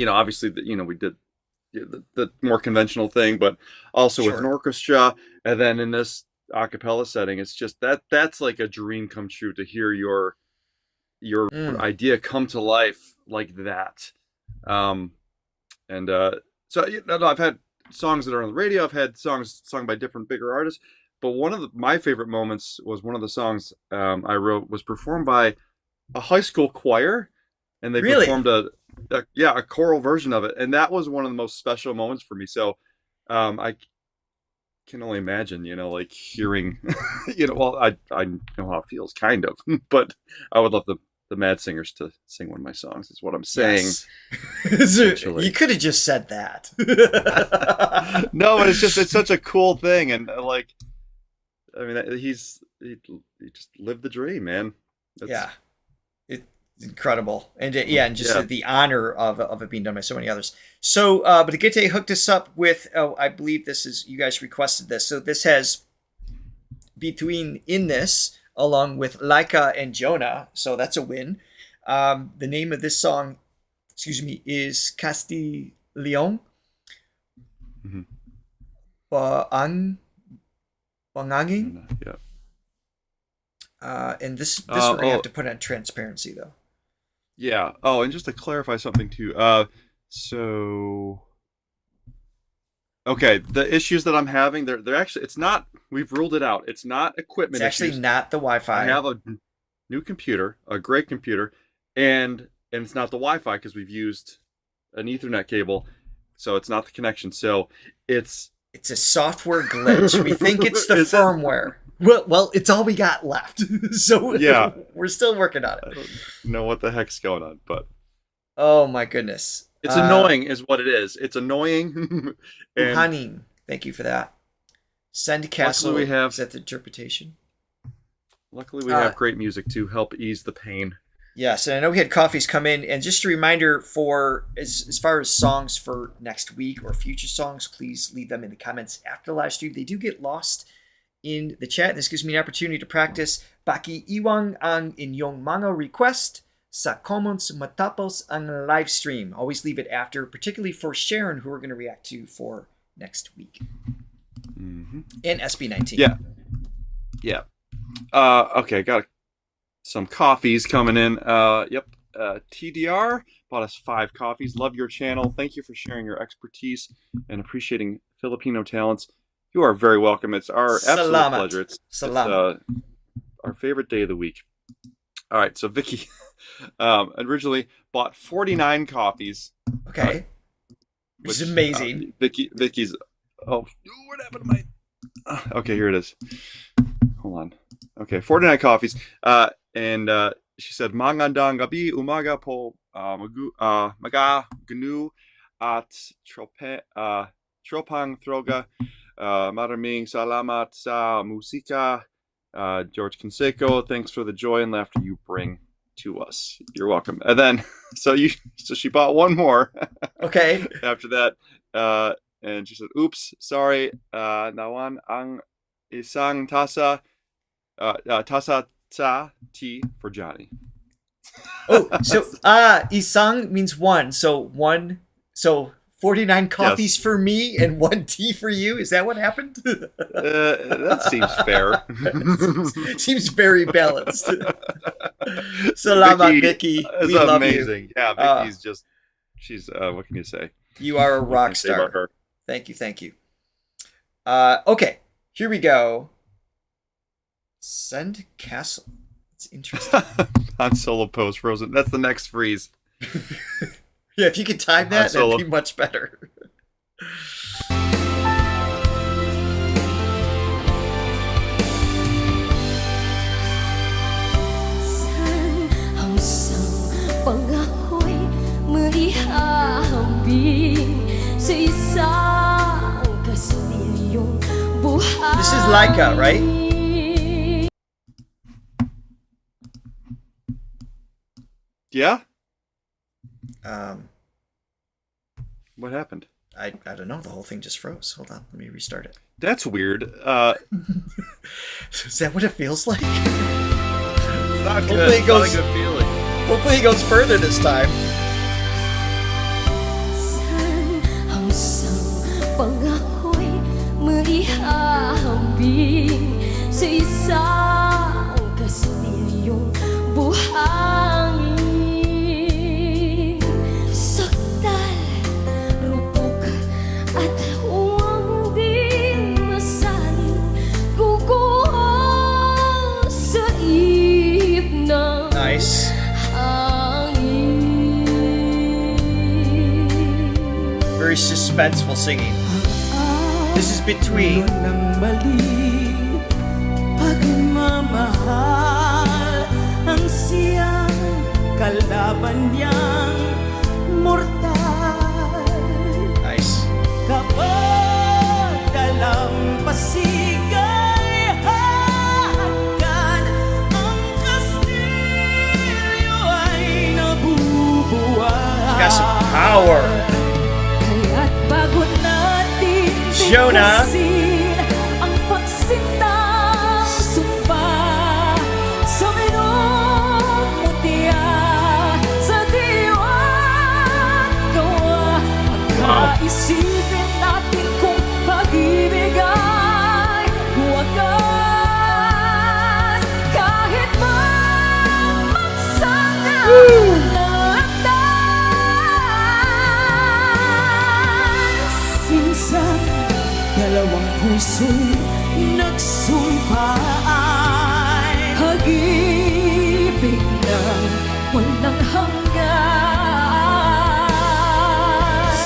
obviously we did the more conventional thing, but also with an orchestra, and then in this a cappella setting, it's just that's like a dream come true to hear your idea come to life like that. So I've had songs that are on the radio, I've had songs sung by different bigger artists, but one of my favorite moments was one of the songs I wrote was performed by a high school choir, and they performed a choral version of it, and that was one of the most special moments for me. So I can only imagine, like hearing, well, I know how it feels, kind of, but I would love the Mad Singers to sing one of my songs. Is what I'm saying. Yes. You could have just said that. No, but it's such a cool thing, and like, I mean, he just lived the dream, man. Yeah, it's incredible, and the honor of it being done by so many others. So, but Agite hooked us up with, I believe this is, you guys requested this, so this has Bituin in this, along with Lyka and Jona, so that's a win. The name of this song, is Kastilyong. Mm-hmm. Buhangin. Yeah. And this we're gonna have to put on transparency though. Yeah. Oh, and just to clarify something too, So, okay, the issues that I'm having, they're actually, it's not, we've ruled it out. It's not equipment It's actually issues. not the Wi-Fi. I have a new computer, a great computer, and it's not the Wi-Fi because we've used an Ethernet cable, so it's not the connection. So it's a software glitch. We think it's the Is it? firmware. Well, it's all we got left. So Yeah. we're still working on I it. don't know what the heck's going on, but Oh my goodness. it's annoying is what it is. It's annoying. And Buhangin, thank you for that. Send Castle. we have- Is that the interpretation? luckily we have great music to help ease the pain. Yes, and I know we had coffees come in, and just a reminder for as far as songs for next week or future songs, please leave them in the comments after the live stream. They do get lost in the chat. This gives me an opportunity to practice Baki iwang ang inyong mga request sa comments matapos ang live stream. Always leave it after, particularly for Sharon, who we're going to react to for next week. Mm-hmm. And SB19. Yeah. Okay, got some coffees coming in. Yep. TDR bought us 5 coffees. Love your channel. Thank you for sharing your expertise and appreciating Filipino talents. You are very welcome. It's our absolute Salamat. pleasure. It's Salamat. our favorite day of the week. All right, so Vicky originally bought 49 coffees. Okay. Which is amazing. Vicky's. Oh, what happened to my? Okay, here it is. Hold on. Okay, 49 coffees. And she said, "Magandang gabi, umaga po, maga gnu at tropang droga. Maraming salamat sa musika. George Canseco, thanks for the joy and laughter you bring to us." You're welcome. And then, so she bought one more. Okay. After that, and she said, "Oops, sorry. Nawan ang isang tasa sa tea for Johnny." Oh, so isang means one. So 49 coffees for me and 1 tea for you. Is that what happened? That seems fair. Seems very balanced. Salamat, Vicky. It's We love amazing. you. Yeah, Vicky's she's what can you say? You are a What can rock you say about star. her? Thank you. Okay, here we go. Send Castle. It's interesting. Han Solo post frozen. That's the next freeze. Yeah, if you could time that, Solo. that'd be much better. Saan ang isang pangako'y maihahambing sa isang Kastilyong buhay. This is Lyka, right? Yeah? What happened? I don't know. The whole thing just froze. Hold on. Let me restart it. That's weird. Is that what it feels like? It's not good. Hopefully it It's goes- not a good feeling. Hopefully it goes further this time. Saan ang isang pangako'y maihahambing sa isang Kastilyong buhangin. Sakdal, rupok at huwag din masaling kukuha sa ihip ng Nice. hangin. Very suspenseful singing. This is Bituin. ng mali pagmamahal ang siyang kalaban niyang mortal Nice. kapag dalampasigay hagkan ang kastilyo ay nabubuhay. Got some power. Kaya't bago natin Jona. bigkasin ang pagsintang sumpa sa minumutya sa diwa't gawa. Pagkaisipin natin kung pag-ibig ay wagas kahit man magsama ng landas. ng hanggan.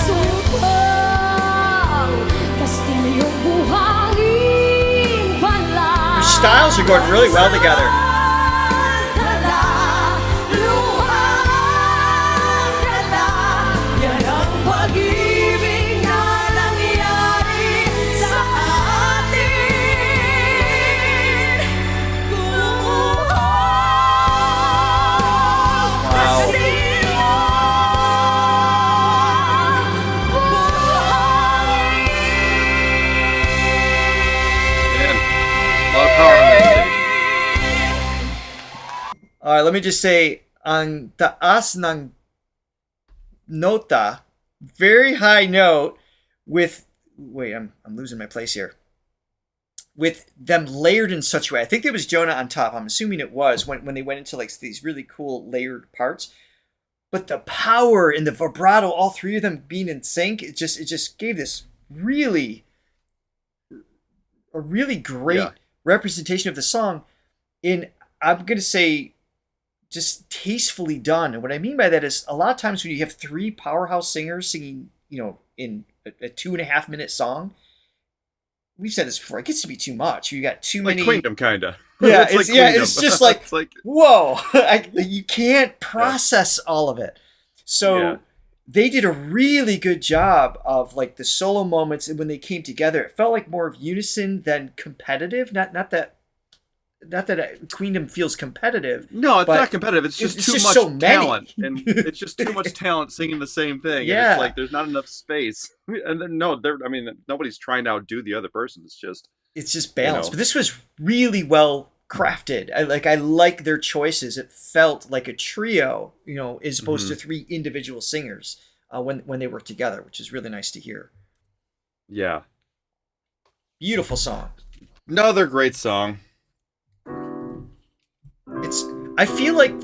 Subaw, Kastilyong buhangin pala. Your styles are going really well together. Yan ang pag-ibig na nangyari sa atin. Man, a lot of power on that stage. All right, let me just say, ang taas ng nota, very high note with, wait, I'm losing my place here. With them layered in such a way. I think it was Jona on top. I'm assuming it was when they went into like these really cool layered parts. But the power and the vibrato, all three of them being in sync, it just gave this really great representation of the song. In, I'm gonna say, just tastefully done. And what I mean by that is a lot of times when you have three powerhouse singers singing, in a 2.5 minute song, we've said this before, it gets to be too much. You got too Like many. Queendom, kind of. Yeah, it's just like, It's like, whoa, you can't process all of it. So they did a really good job of like the solo moments, and when they came together, it felt like more of unison than competitive. Not that Queendom feels competitive. no, it's but not competitive. It's just it's too just much so many. talent, and it's just too much talent singing the same thing. Yeah. And it's like there's not enough space. And then nobody's trying to outdo the other person. It's just Balanced. But this was really well crafted. I like their choices. It felt like a trio, as opposed to three individual singers when they work together, which is really nice to hear. yeah, Beautiful song. another great song. I feel like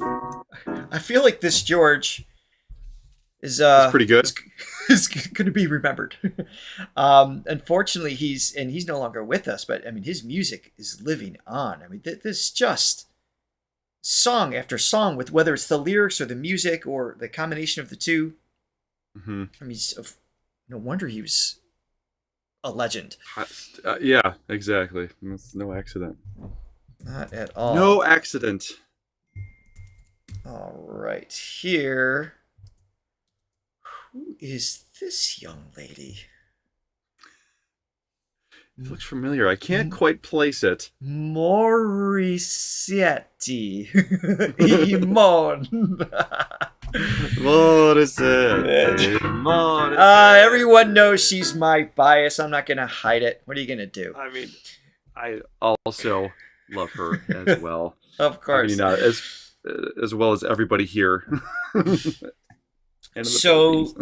this George is It's pretty good. is going to be remembered. Unfortunately, he's no longer with us, but I mean his music is living on. I mean this just song after song, with whether it's the lyrics or the music or the combination of the two. Mm-hmm. I mean, no wonder he was a legend. Yeah, exactly. It's no accident. Not at all. No accident. All right, here. Who is this young lady? It looks familiar. I can't quite place it. Morissette Amon. Morissette. Everyone knows she's my bias. I'm not gonna hide it. What are you gonna do? I mean, I also love her as well. Of course. I mean, as well as everybody here. And in the Philippines.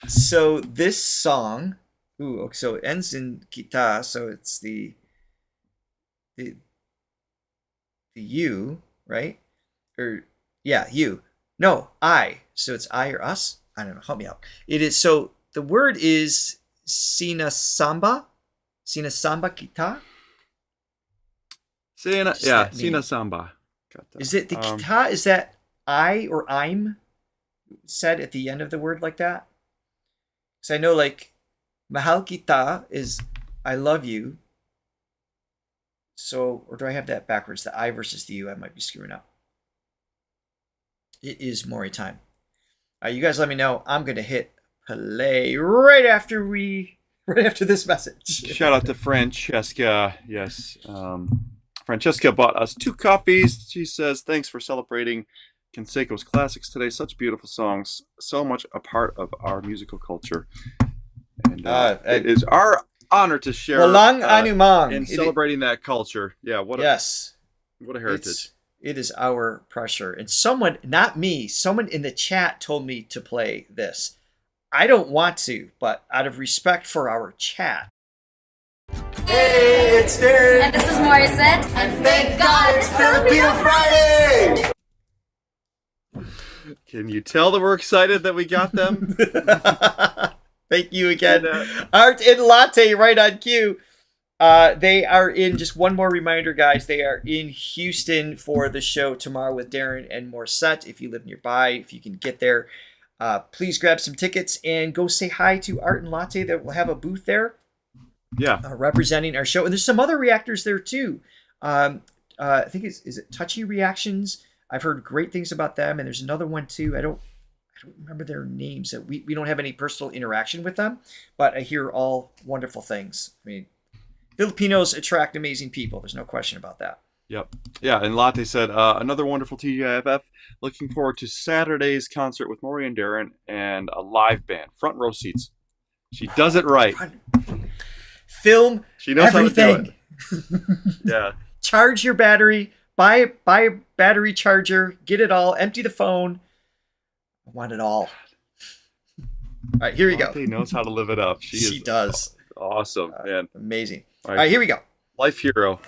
So this song, so it ends in kita, so it's the you, right? Or yeah, you. No, I. So it's I or us? I don't know. Help me out. It is, so the word is Sinasamba. Sinasamba kita. Sinasamba. Is it the kita? Is that I or I'm said at the end of the word like that? So I know like mahal kita is I love you. So, or do I have that backwards? The I versus the you, I might be screwing up. It is Maury time. You guys let me know. I'm going to hit play right after this message. Shout out to Francesca. Yes. Francesca bought us 2 coffees. She says, thanks for celebrating Canseco's classics today. Such beautiful songs. So much a part of our musical culture. And it is our honor to share Walang anumang. in celebrating that culture. Yeah. What a heritage. It is our pressure. And someone, not me, someone in the chat told me to play this. I don't want to, but out of respect for our chat. Hey, it's Darren. And this is Morissette. And thank God it's Filipino Friday! Can you tell that we're excited that we got them? Thank you again. Art and Latte right on cue. They are in, just one more reminder, guys, they are in Houston for the show tomorrow with Darren and Morissette. If you live nearby, if you can get there, please grab some tickets and go say hi to Art and Latte. That will have a booth there. Yeah. Representing our show. And there's some other reactors there too. I think is it Touchy Reactions? I've heard great things about them. And there's another one too. I don't remember their names. We don't have any personal interaction with them, but I hear all wonderful things. I mean, Filipinos attract amazing people. There's no question about that. Yep. Yeah, and Latte said, another wonderful TGIFF. Looking forward to Saturday's concert with Maury and Darren and a live band. Front row seats. She does it right. Film She knows everything. how to do it. Yeah. Charge your battery. Buy a battery charger. Get it all. Empty the phone. I want it all. All right, here we go. Latte knows how to live it up. She does. Awesome, man. Amazing. All right, here we go. Life hero.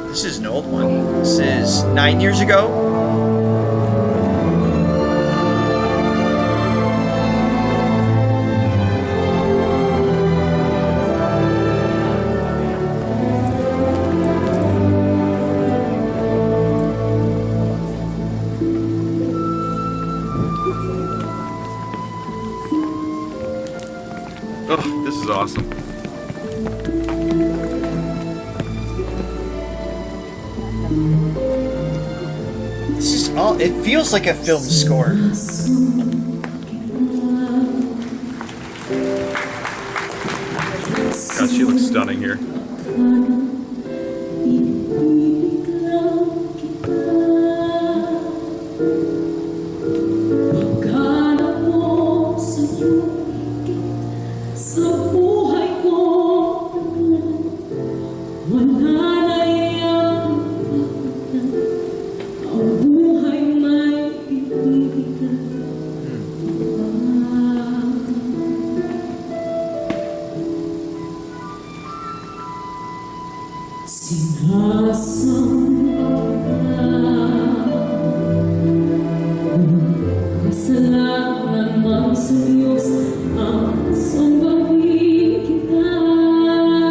This is an old one. This is 9 years ago. Oh, this is awesome. This is all. It feels like a film score. God, she looks stunning here.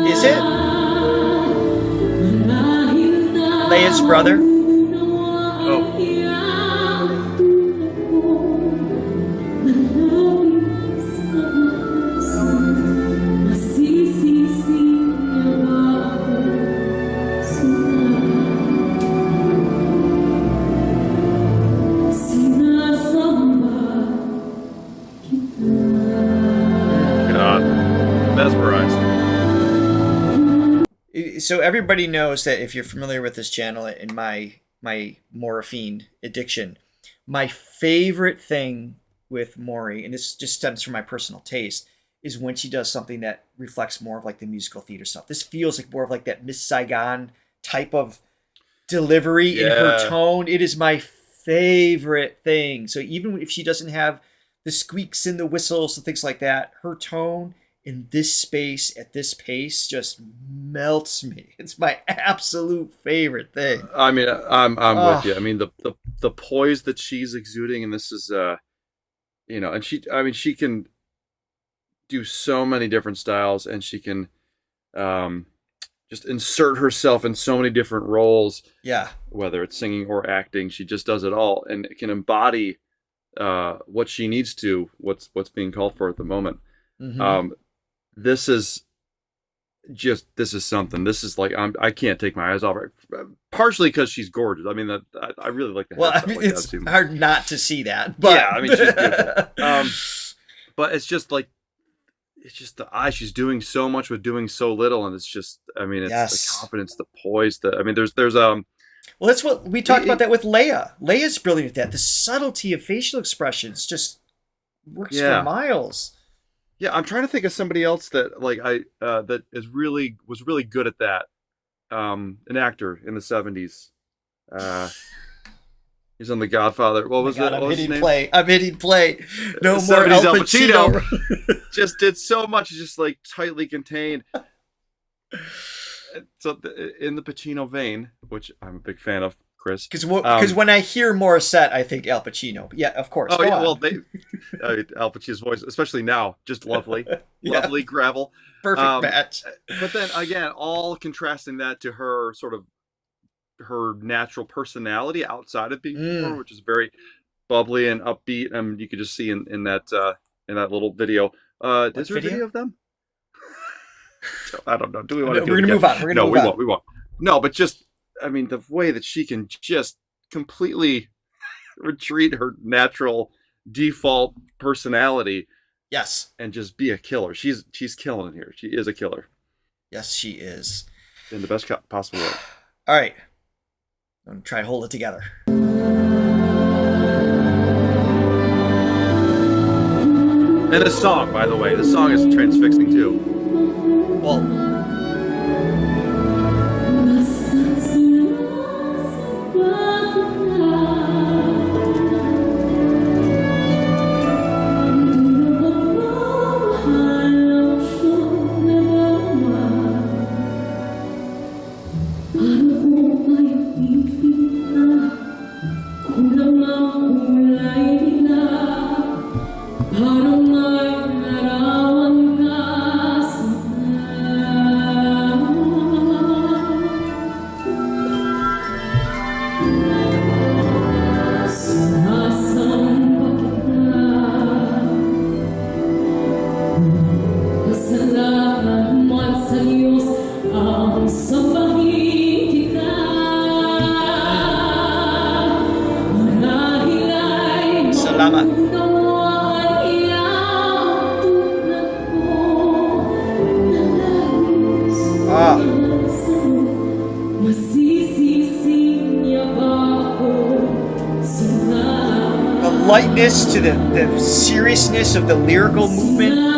Is it? Leah's brother? Oh. God. Mesmerized. So everybody knows that if you're familiar with this channel and my morphine addiction, my favorite thing with Maury, and this just stems from my personal taste, is when she does something that reflects more of like the musical theater stuff. This feels like more of like that Miss Saigon type of delivery in her tone. It is my favorite thing. So even if she doesn't have the squeaks and the whistles and things like that, her tone in this space at this pace just melts me. It's my absolute favorite thing. I mean, I'm with you. I mean, the poise that she's exuding, and this is, and she can do so many different styles, and she can just insert herself in so many different roles. Yeah. Whether it's singing or acting, she just does it all, and it can embody what she needs to, what's being called for at the moment. Mm-hmm. This is something. This is like I can't take my eyes off her. Partially because she's gorgeous. I mean, I really like that. Well, I mean, it's hard not to see that. But yeah, I mean, she's beautiful. But it's just like, it's just the eye. She's doing so much with doing so little, and it's just, I mean, it's the confidence, the poise. I mean, there's Well, that's what we talked about that with Leah. Leah's brilliant at that. The subtlety of facial expressions just works for miles. Yeah, I'm trying to think of somebody else that that was really good at that. An actor in the 70s. He's on The Godfather. What was it? I'm hitting play. No more Al Pacino. Just did so much, just like tightly contained. So in the Pacino vein, which I'm a big fan of, Chris. Because when I hear Morissette, I think Al Pacino. But yeah, of course. Oh Go yeah, on. well, Al Pacino's voice, especially now, just lovely, lovely gravel. Perfect match. But then again, all contrasting that to her sort of her natural personality outside of being performer, which is very bubbly and upbeat. I mean, you could just see in that little video. Is there a video of them? I don't know. Do we want to? We're gonna move on. No, we won't. No, but just I mean, the way that she can just completely retreat her natural default personality. Yes. And just be a killer. She's killing it here. She is a killer. Yes, she is. In the best possible way. All right. I'm going to try to hold it together. And the song, by the way. The song is transfixing, too. Well... lightness to the seriousness of the lyrical movement.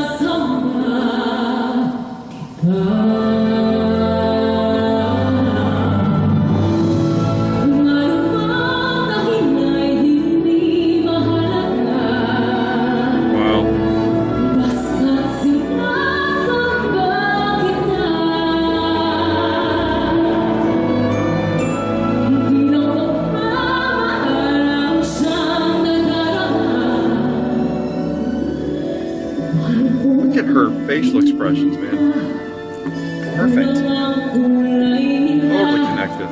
Facial expressions, man. Perfect. Totally connected.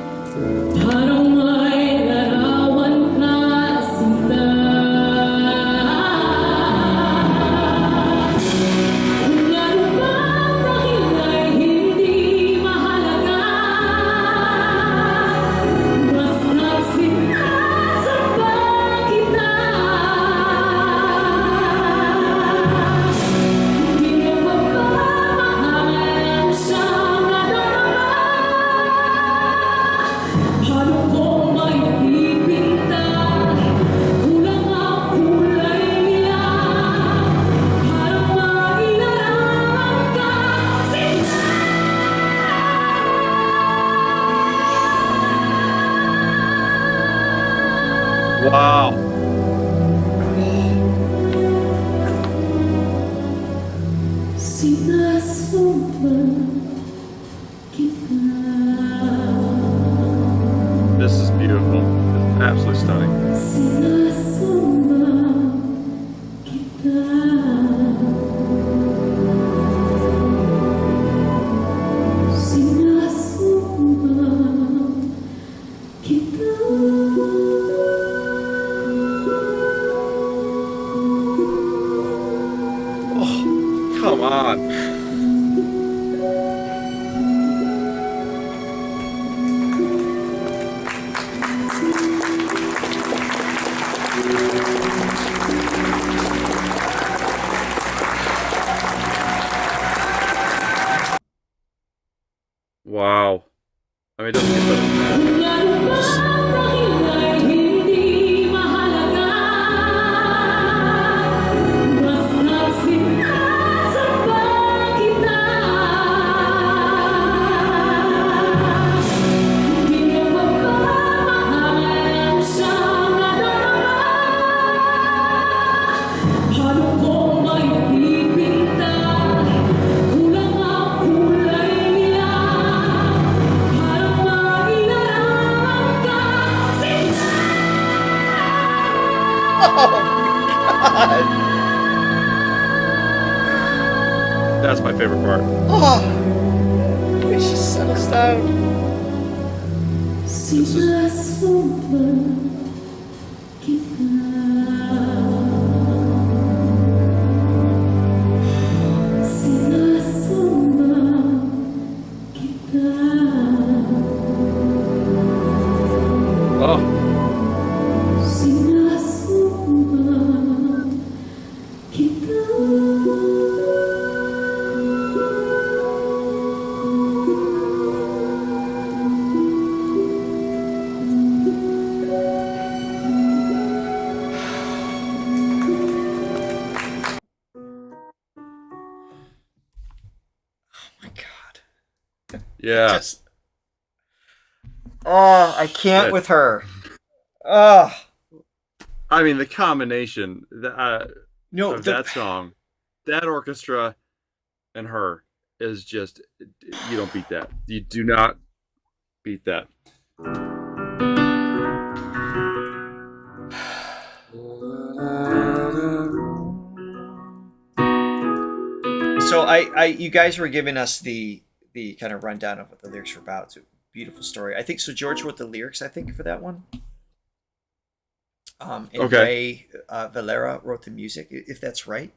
Wow. This is beautiful. It's absolutely stunning. Come on. Wow. I mean, it doesn't get better than that. That's my favorite part. Oh, it just settles down. Oh. Yeah. Just, oh, I can't with her. Oh. I mean, the combination No, of that song, that orchestra, and her is just, you don't beat that. You do not beat that. So you guys were giving us the kind of rundown of what the lyrics were about. It's a beautiful story. I think so. George wrote the lyrics, I think, for that one. And Okay. Ray Valera wrote the music, if that's right.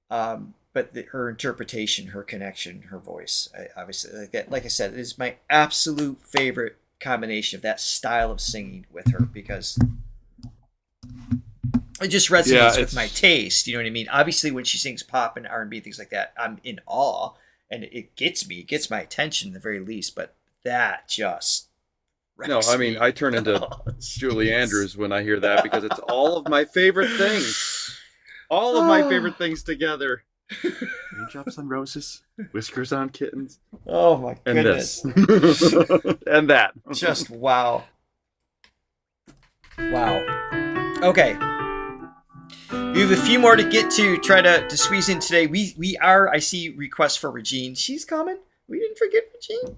But her interpretation, her connection, her voice, obviously, like I said, it is my absolute favorite combination of that style of singing with her, because it just resonates with my taste. You know what I mean? Obviously, when she sings pop and R&B, things like that, I'm in awe, and it gets me. It gets my attention, at the very least. But that just wrecks me. I turn into Julie Andrews when I hear that, because it's all of my favorite things. All of my favorite things together. Raindrops on roses, whiskers on kittens. Oh my And goodness. this. And that. Just wow. Wow. Okay. We have a few more to get to, try to squeeze in today. We are, I see requests for Regine. She's coming. We didn't forget Regine.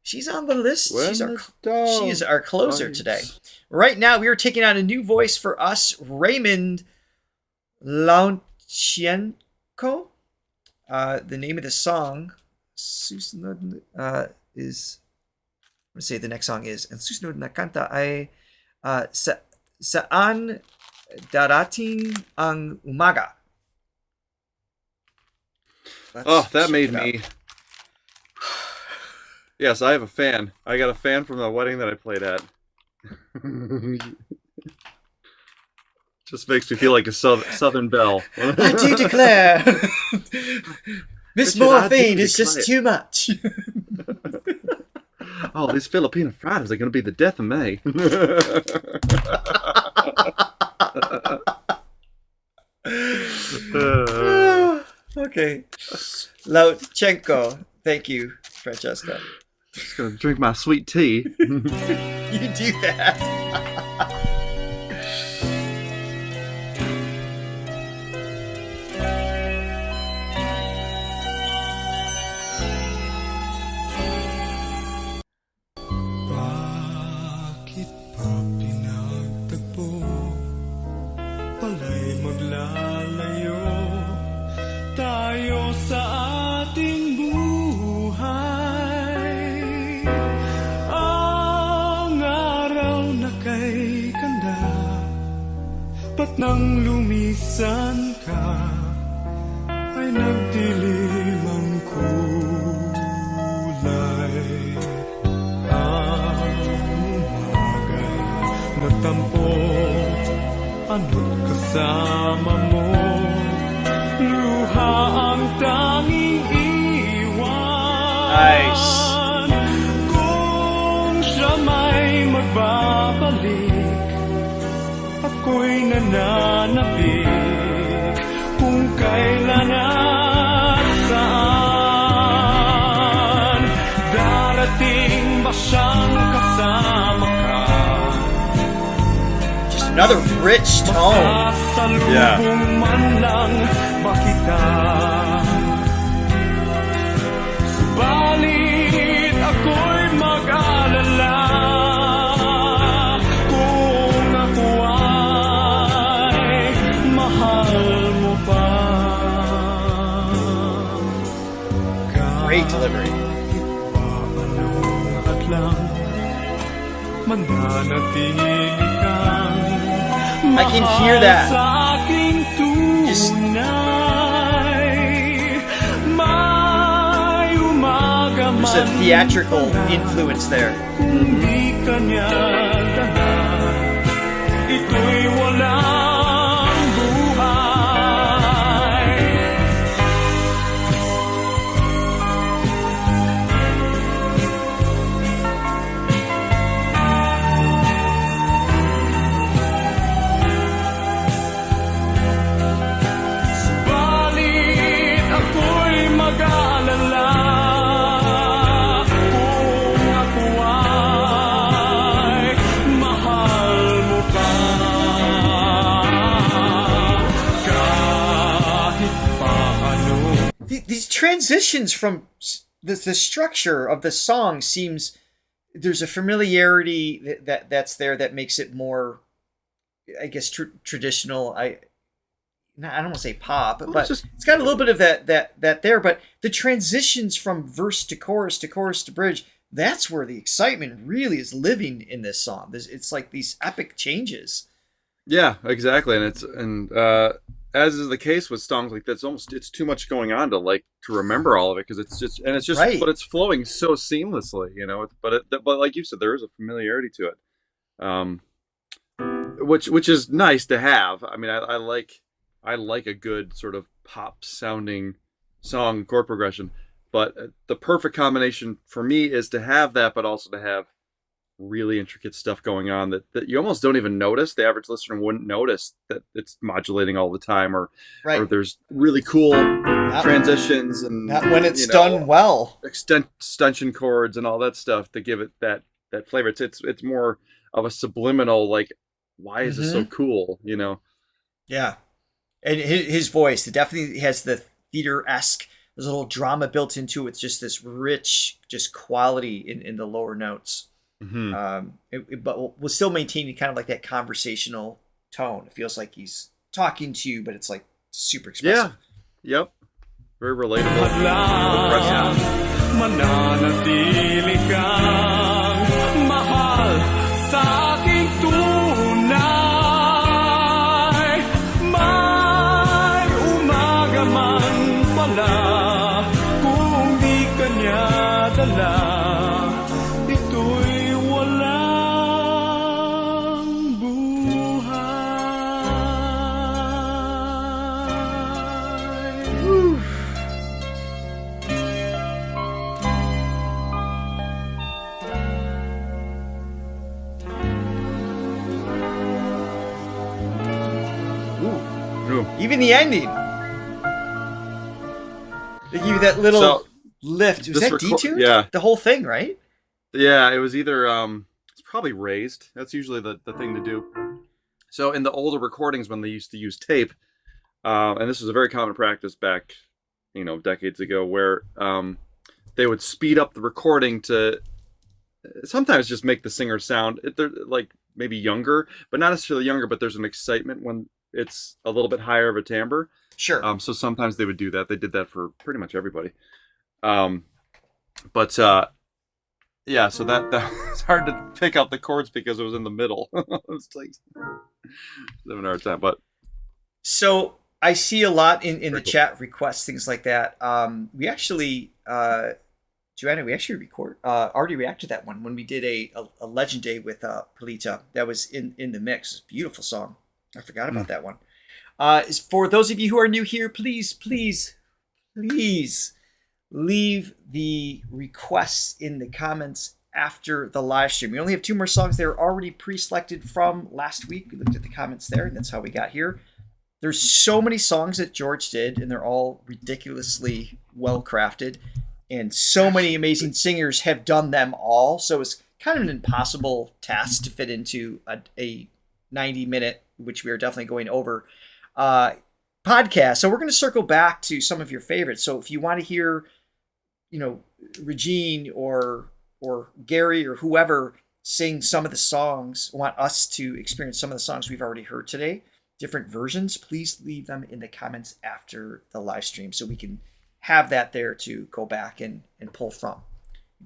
She's on the list. She is our closer today. Right now, we are taking on a new voice for us, Raymond Launchenco. The name of the song is, I'm going to say the next song is, ang susunod na kanta ay Saan, Darating ang Umaga. That made me... Yes, I have a fan. I got a fan from the wedding that I played at. Just makes me feel like a Southern belle. I do declare, Miss Morphine is just too much. Oh, these Filipino Fridays are going to be the death of me. Okay. Launchenco. Thank you, Francesca. Just going to drink my sweet tea. You do that. Bakit pa pinagtagpo? Pala'y maglalayo tayo sa ating buhay. Ang araw na kay kanda, ba't nang lumisan ka ay nagdilim ang kulay. Ang umaga'y nagtampo, ano't kasama mo, luha ang tanging iwan. Nice. Kung siya may magbabalik, ako'y nananabik. Kung kailan at saan, darating ba siyang kasama ka? Just another rich tone. Yeah. Man lang ba kita? Subalit ako'y mag-alala kung ako ay mahal mo pa. Great delivery. I can hear that. Just there's a theatrical influence there. Ito'y walang buhay. Subalit ako'y mag-aalala kung ako ay mahal mo pa. These transitions from the structure of the song seems there's a familiarity that's there that makes it more, I guess, traditional. I don't want to say pop, but it's got a little bit of that there. But the transitions from verse to chorus to bridge, that's where the excitement really is living in this song. It's like these epic changes. Yeah, exactly, and as is the case with songs like that, it's too much going on to remember all of it, because it's just right. But it's flowing so seamlessly, but like you said, there is a familiarity to it, which is nice to have. I mean, I like a good sort of pop sounding song chord progression, but the perfect combination for me is to have that, but also to have really intricate stuff going on that you almost don't even notice. The average listener wouldn't notice that it's modulating all the time, or there's really cool transitions and when it's done well, extension chords and all that stuff to give it that flavor. It's more of a subliminal, like, why is this so cool? Yeah, and his voice, it definitely has the theater-esque. There's a little drama built into it. It's just this rich, just quality in the lower notes. But we'll still maintain kind of like that conversational tone. It feels like he's talking to you, but it's like super expressive. Yeah. Yep. Very relatable. Mananatili kang mahal sa aking tunay. May umaga man pala kung di kanya dala. Ito'y walang buhay. Even the ending, they give you that little lift. Was that detuned? Yeah, the whole thing, right? Yeah, it was either it's probably raised. That's usually the thing to do. So in the older recordings, when they used to use tape, and this was a very common practice back, decades ago, where they would speed up the recording to sometimes just make the singer sound, they're like maybe younger, but not necessarily younger, but there's an excitement when it's a little bit higher of a timbre. Sure. So sometimes they would do that. They did that for pretty much everybody. Yeah, so that it's hard to pick out the chords because it was in the middle. It's like having a hard time. But so I see a lot in the cool. chat requests, things like that. We actually, Joanna, already reacted to that one when we did a Legend Day with Polita. That was in the mix. It's a beautiful song. I forgot about that one. For those of you who are new here, please leave the requests in the comments after the live stream. We only have 2 more songs. They're already pre-selected from last week. We looked at the comments there, and that's how we got here. There's so many songs that George did, and they're all ridiculously well crafted. And so many amazing singers have done them all. So it's kind of an impossible task to fit into a 90-minute, which we are definitely going over, podcast. So we're going to circle back to some of your favorites. So if you want to hear, Regine or Gary or whoever sing some of the songs, want us to experience some of the songs we've already heard today, different versions, please leave them in the comments after the live stream so we can have that there to go back and pull from.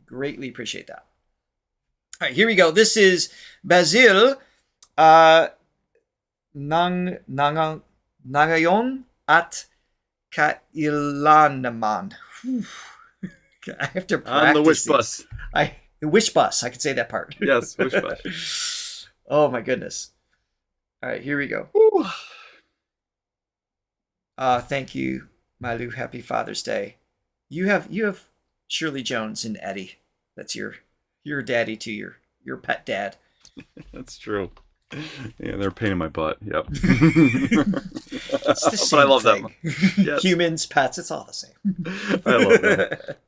Greatly appreciate that. All right, here we go. This is Basil Ngayon at Kailanman. I have to practice. On the wish bus. The wish bus. I could say that part. Yes, wish bus. Oh my goodness. All right, here we go. Thank you, Malu. Happy Father's Day. You have Shirley Jones and Eddie. That's your daddy to your pet dad. That's true. Yeah, they're a pain in my butt. Yep. It's the same but I love thing. them. Yes. Humans, pets, it's all the same. I love that.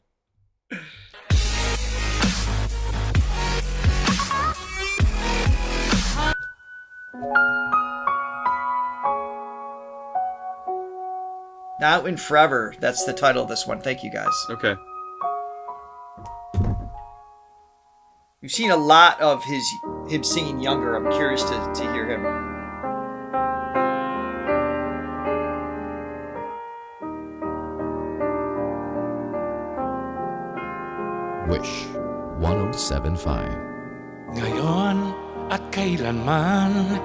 Now in Forever. That's the title of this one. Thank you, guys. Okay. We've seen a lot of him singing younger. I'm curious to hear him. Wish 1075. Ngayon at kailanman,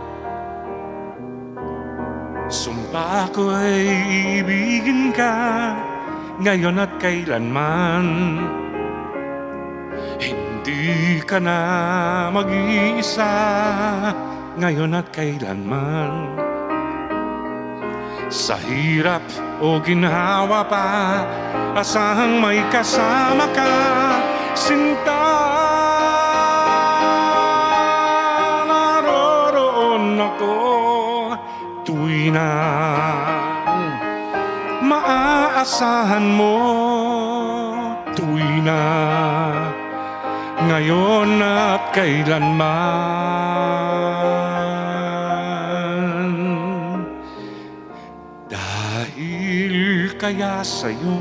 sumpa ko'y ibigin ka. Ngayon at kailanman, hindi ka na mag-iisa. Ngayon at kailanman, sa hirap o ginhawa pa, asahang may kasama ka, sinta. Naroroon ako tuwi na maaasahan mo, tuwi na ngayon at kailanman. Dahil kaya sa'yo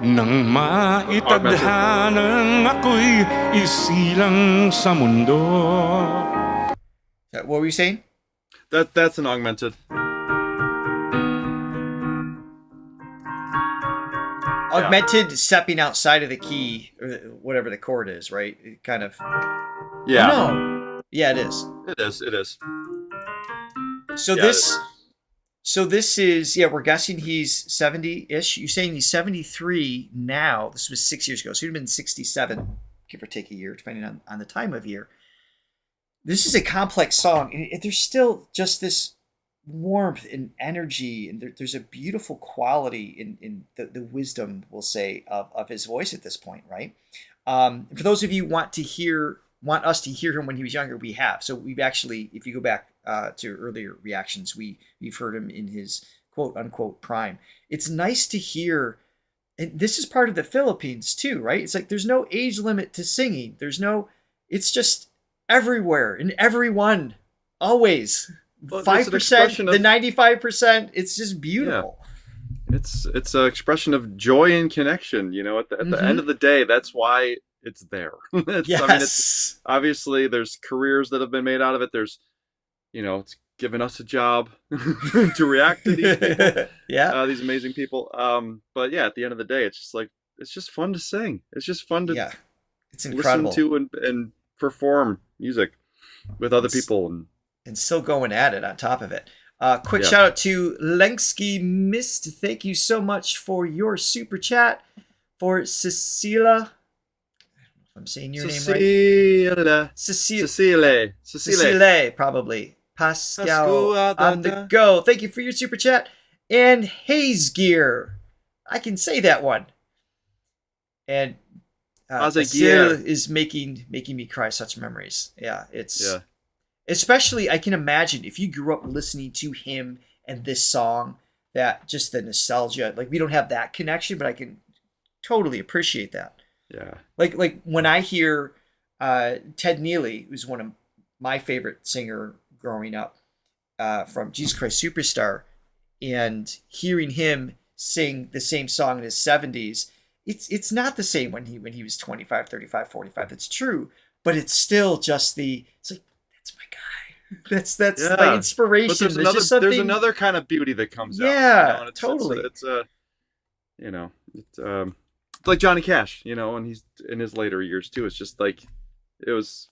nang maitadhanang ako'y isilang sa mundo. What were you saying? That's an augmented. Augmented stepping outside of the key, or whatever the chord is, right? It kind of. Yeah. Oh, no. Yeah, it is. It is. So Yeah, this. So this is, we're guessing he's 70-ish. You're saying he's 73 now. This was 6 years ago. So he'd have been 67, give or take a year, depending on the time of year. This is a complex song. And there's still just this warmth and energy. And there's a beautiful quality in the wisdom, we'll say, of his voice at this point, right? For those of you want us to hear him when he was younger, we have. So we've actually, if you go back to earlier reactions, we've heard him in his quote unquote prime. It's nice to hear, and this is part of the Philippines too, right? It's like there's no age limit to singing. It's just everywhere and everyone, always. 5%, the 95%. It's just beautiful. Yeah. It's an expression of joy and connection. You know, at the end of the day, that's why it's there. Yes. I mean, it's obviously there's careers that have been made out of it. There's, it's given us a job to react to these people. Yeah. These amazing people. But yeah, at the end of the day, it's just fun to sing. It's just fun to it's incredible. listen to and perform music with other people and still going at it on top of it. Quick shout out to Lenksky Mist. Thank you so much for your super chat. For Cecilia, if I'm saying your name right. Cecile, probably. Pascal on the go. Thank you for your super chat. And Hayes Gear. I can say that one. And Basil is making me cry. Such memories. Yeah, especially I can imagine if you grew up listening to him and this song, that just the nostalgia. Like we don't have that connection, but I can totally appreciate that. Yeah. Like when I hear Ted Neely, who's one of my favorite singer growing up, from Jesus Christ Superstar, and hearing him sing the same song in his 70s, it's not the same when he was 25, 35, 45. That's true, but it's still just it's like, that's my guy. That's Yeah. the inspiration. But there's just there's another kind of beauty that comes out. Yeah, And totally. It's like Johnny Cash, and he's in his later years too. It's just like it was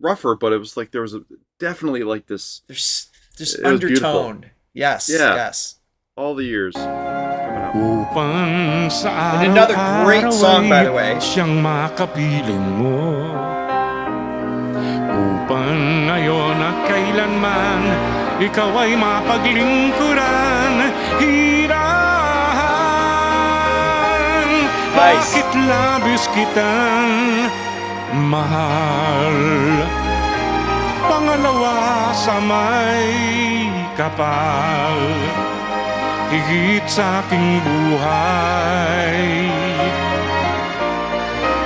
rougher, but it was like there was definitely like this. There's It was beautiful. undertone. Yes. Yeah. Yes. All the years coming out. Upang sa And another great song, by the way. Siyang makapiling mo. Upang ngayon at kailanman ikaw ay mapaglingkuran. Hirang Nice. bakit labis kitang mahal. Pangalawa sa may kapal, higit sa aking buhay.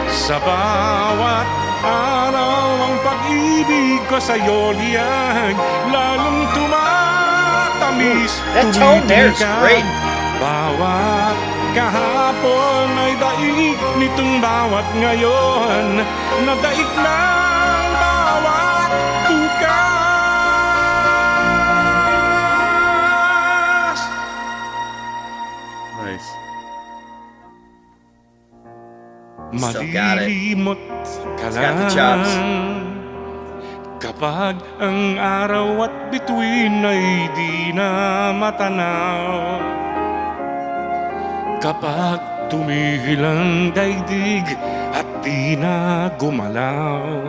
Sa bawat araw ang pag-ibig ko sa'yo liyag, lalong tumatamis, That tone there is tumitingkad. great. Bawat kahapon ay daig nitong bawat ngayon, na daig ng bawat bukas. Nice. Still got it. Malilimot ka He's got the chops. lang kapag ang araw at bituin ay di na matanaw. Kapag tumigil ang daigdig at di na gumalaw.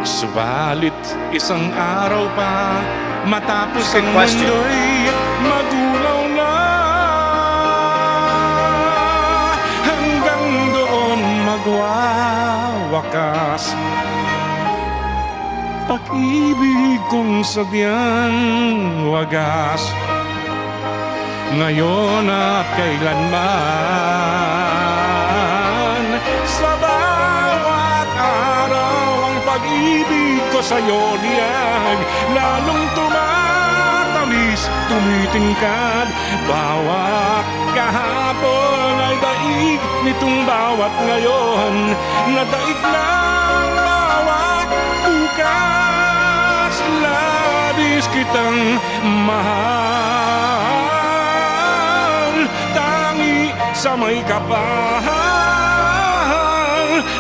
Subalit isang araw pa matapos Good ang question. mundo'y magulaw na. Hanggang doon magwawakas pag-ibig kong sadyang wagas. Ngayon at kailanman, sa bawat araw ang pag-ibig ko sa'yo niyag, lalong tumatamis, tumitingkad. Bawat kahapon ay daig nitong bawat ngayon, na daig ng bawat bukas. Labis kitang mahal, tangi sa may kapal.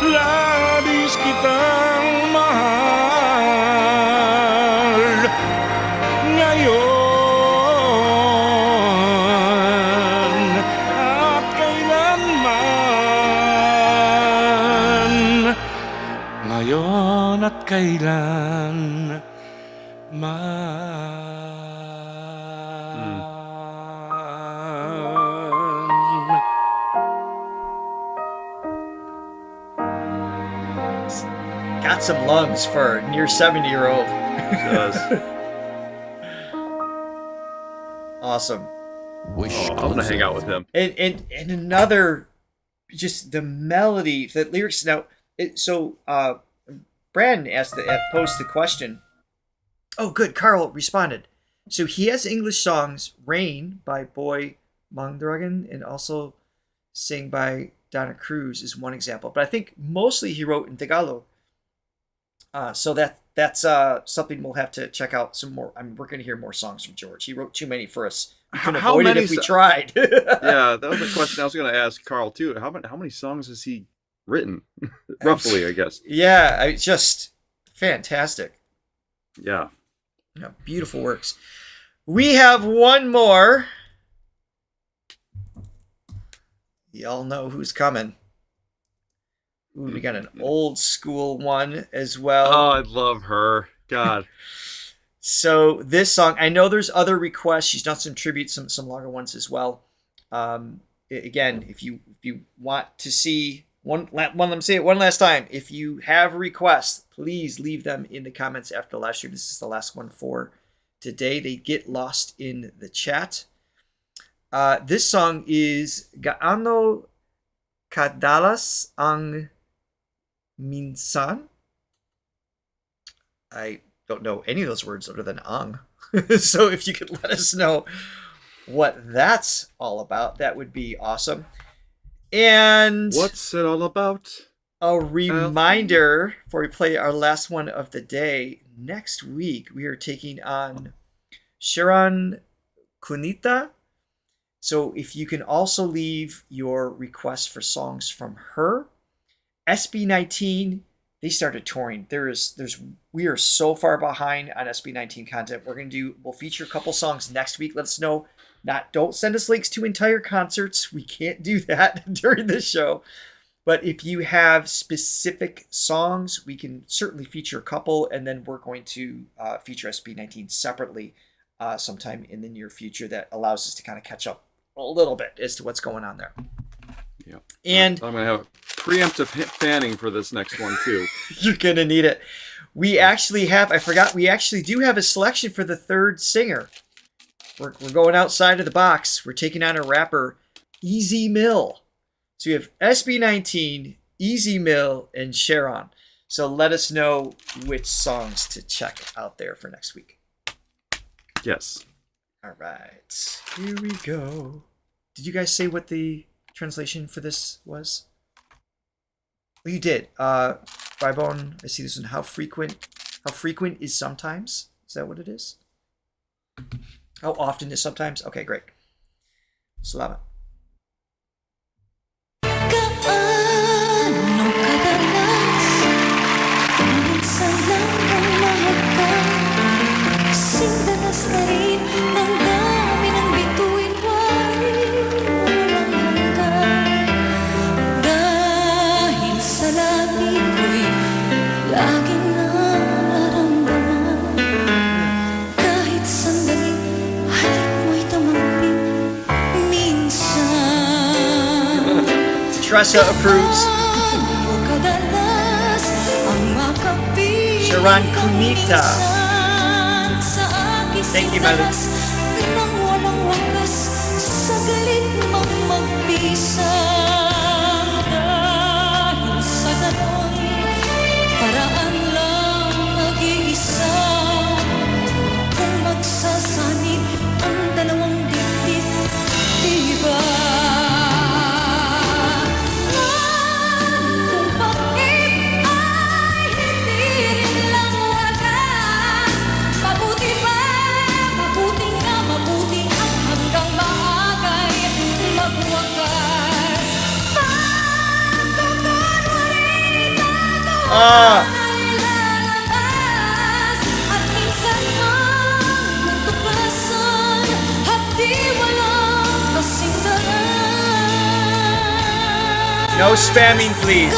Labis kitang mahal ngayon at kailanman. Ngayon at kailanman. Got some lungs for a near 70-year-old. Does. Awesome. Wish I'm gonna hang out with him. And another, just the melody, the lyrics. Now, Brandon posed the question. Oh, good. Carl responded. So he has English songs, Rain by Boy Mondragon, and also Sing by Donna Cruz is one example. But I think mostly he wrote in Tagalog. So that's something we'll have to check out some more. We're going to hear more songs from George. He wrote too many for us. We couldn't How avoid it many if we so- tried. Yeah, that was a question I was going to ask Carl too. How many songs has he written? Roughly, I guess. Yeah, just fantastic. Yeah. Yeah, beautiful works. We have one more. Y'all know who's coming. Ooh, we got an old school one as well. Oh, I love her. God. So this song, I know there's other requests. She's done some tributes, some longer ones as well. Again, if you want to see let them say it one last time. If you have requests, please leave them in the comments after the live stream. This is the last one for today. They get lost in the chat. This song is Gaano Kadalas ang Minsan. I don't know any of those words other than ang. So if you could let us know what that's all about, that would be awesome. And What's it all about? a reminder before we play our last one of the day, next week we are taking on Sharon Kunita. So if you can also leave your requests for songs from her. SB19, they started touring. We are so far behind on SB19 content. We'll feature a couple songs next week. Let us know. Don't send us links to entire concerts. We can't do that during the show. But if you have specific songs, we can certainly feature a couple, and then we're going to feature SB19 separately sometime in the near future. That allows us to kind of catch up a little bit as to what's going on there. Yeah. And I'm going to have preemptive fanning for this next one too. You're going to need it. We actually do have a selection for the third singer. We're going outside of the box. We're taking on a rapper, Easy Mill. So we have SB19, Easy Mill, and Sharon. So let us know which songs to check out there for next week. Yes. All right. Here we go. Did you guys say what the translation for this was? Well, you did. Bybone, I see this one. How frequent is sometimes? Is that what it is? How often is sometimes? Okay, great. Salamat. Gaano kadalas minsan lang ang mahagkan kasing danas na rin ang dami ng bituin walang hanggan dahil sa labi ko'y laging nararamdaman kahit sandali halik mo'y tumambing minsan. Tressa approves. Sharon Kunita. Thank you, Malu. Paraan lang nag-iisa kung magsasanib ang dalawang dibdib, diba? Kung bakit ay hindi rin lang wagas, mabuti ba, mabuti nga, mabuti at hanggang maagay magwakas. Pagkakunwari Ah. No spamming, please.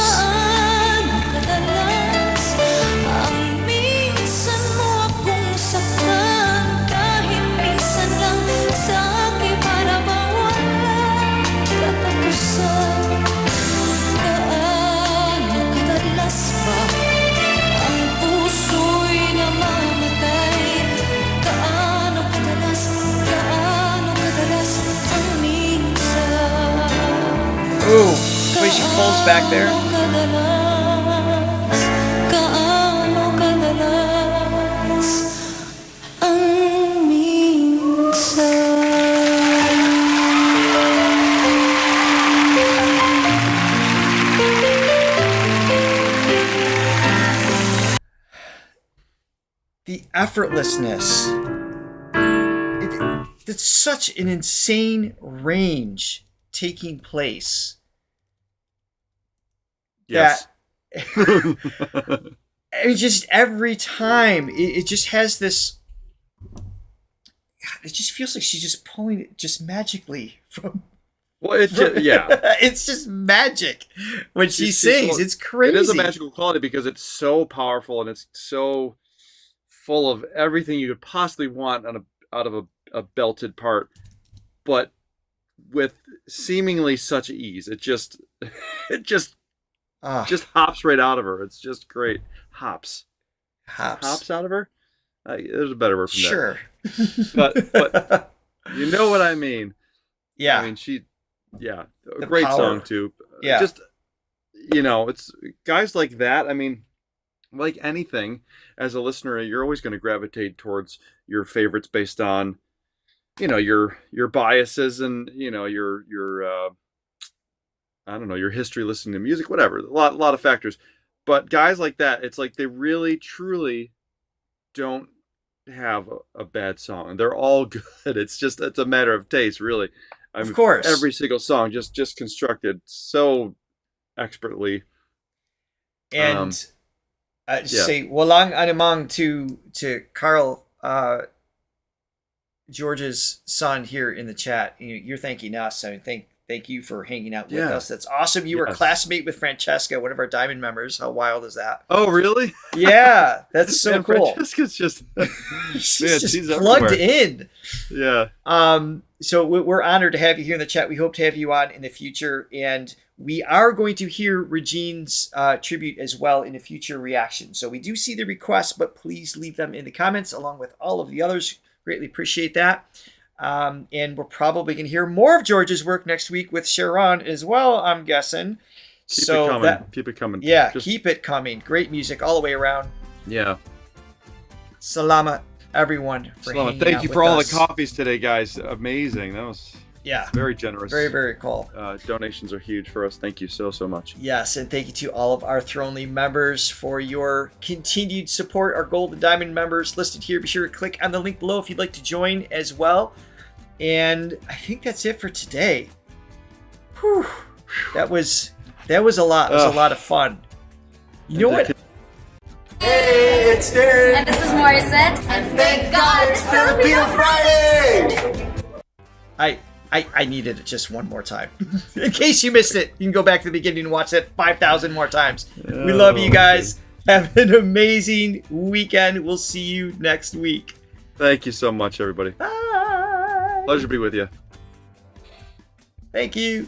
Ooh, the way she pulls back there. The effortlessness. It's such an insane range taking place. Yes. That just every time it just has this. God, it just feels like she's just pulling it just magically from. Well, yeah. It's just magic when she sings. It's crazy. It is a magical quality because it's so powerful and it's so full of everything you could possibly want out of a belted part, but with seemingly such ease. It just hops right out of her. It's just great. Hops out of her. There's a better word for sure. that. But you know what I mean. Yeah. I mean, a The great power. song too. Yeah. Just, it's guys like that. I mean, like anything, as a listener, you're always going to gravitate towards your favorites based on, your biases and, your I don't know, your history listening to music, whatever, a lot of factors. But guys like that, it's like they really, truly don't have a bad song. They're all good. It's a matter of taste, really. I mean, of course. every single song just constructed so expertly. And say walang anumang to Carl, George's son here in the chat. You're thanking us. I mean, thank you for hanging out with us. That's awesome. You were a classmate with Francesca, one of our Diamond members. How wild is that? Oh, really? Yeah, that's so cool. Francesca's just she's plugged in. Yeah. So we're honored to have you here in the chat. We hope to have you on in the future, and we are going to hear Regine's tribute as well in a future reaction. So we do see the requests, but please leave them in the comments along with all of the others. Greatly appreciate that. And we're probably going to hear more of George's work next week with Sharon as well, I'm guessing. Keep it coming. Keep it coming. Yeah, keep it coming. Great music all the way around. Yeah. Salamat, everyone, for hanging out. Thank you for all the coffees today, guys. Amazing. That was very generous. Very, very cool. Donations are huge for us. Thank you so much. Yes, and thank you to all of our Thronely members for your continued support. Our Gold and Diamond members listed here. Be sure to click on the link below if you'd like to join as well. And I think that's it for today. Whew. That was a lot. It was a lot of fun. You know what? Hey, it's Darren. And this is Morissette. And thank God it's Filipino Friday! I needed it just one more time. In case you missed it, you can go back to the beginning and watch it 5,000 more times. We love you guys. Have an amazing weekend. We'll see you next week. Thank you so much, everybody. Bye. Pleasure to be with you. Thank you.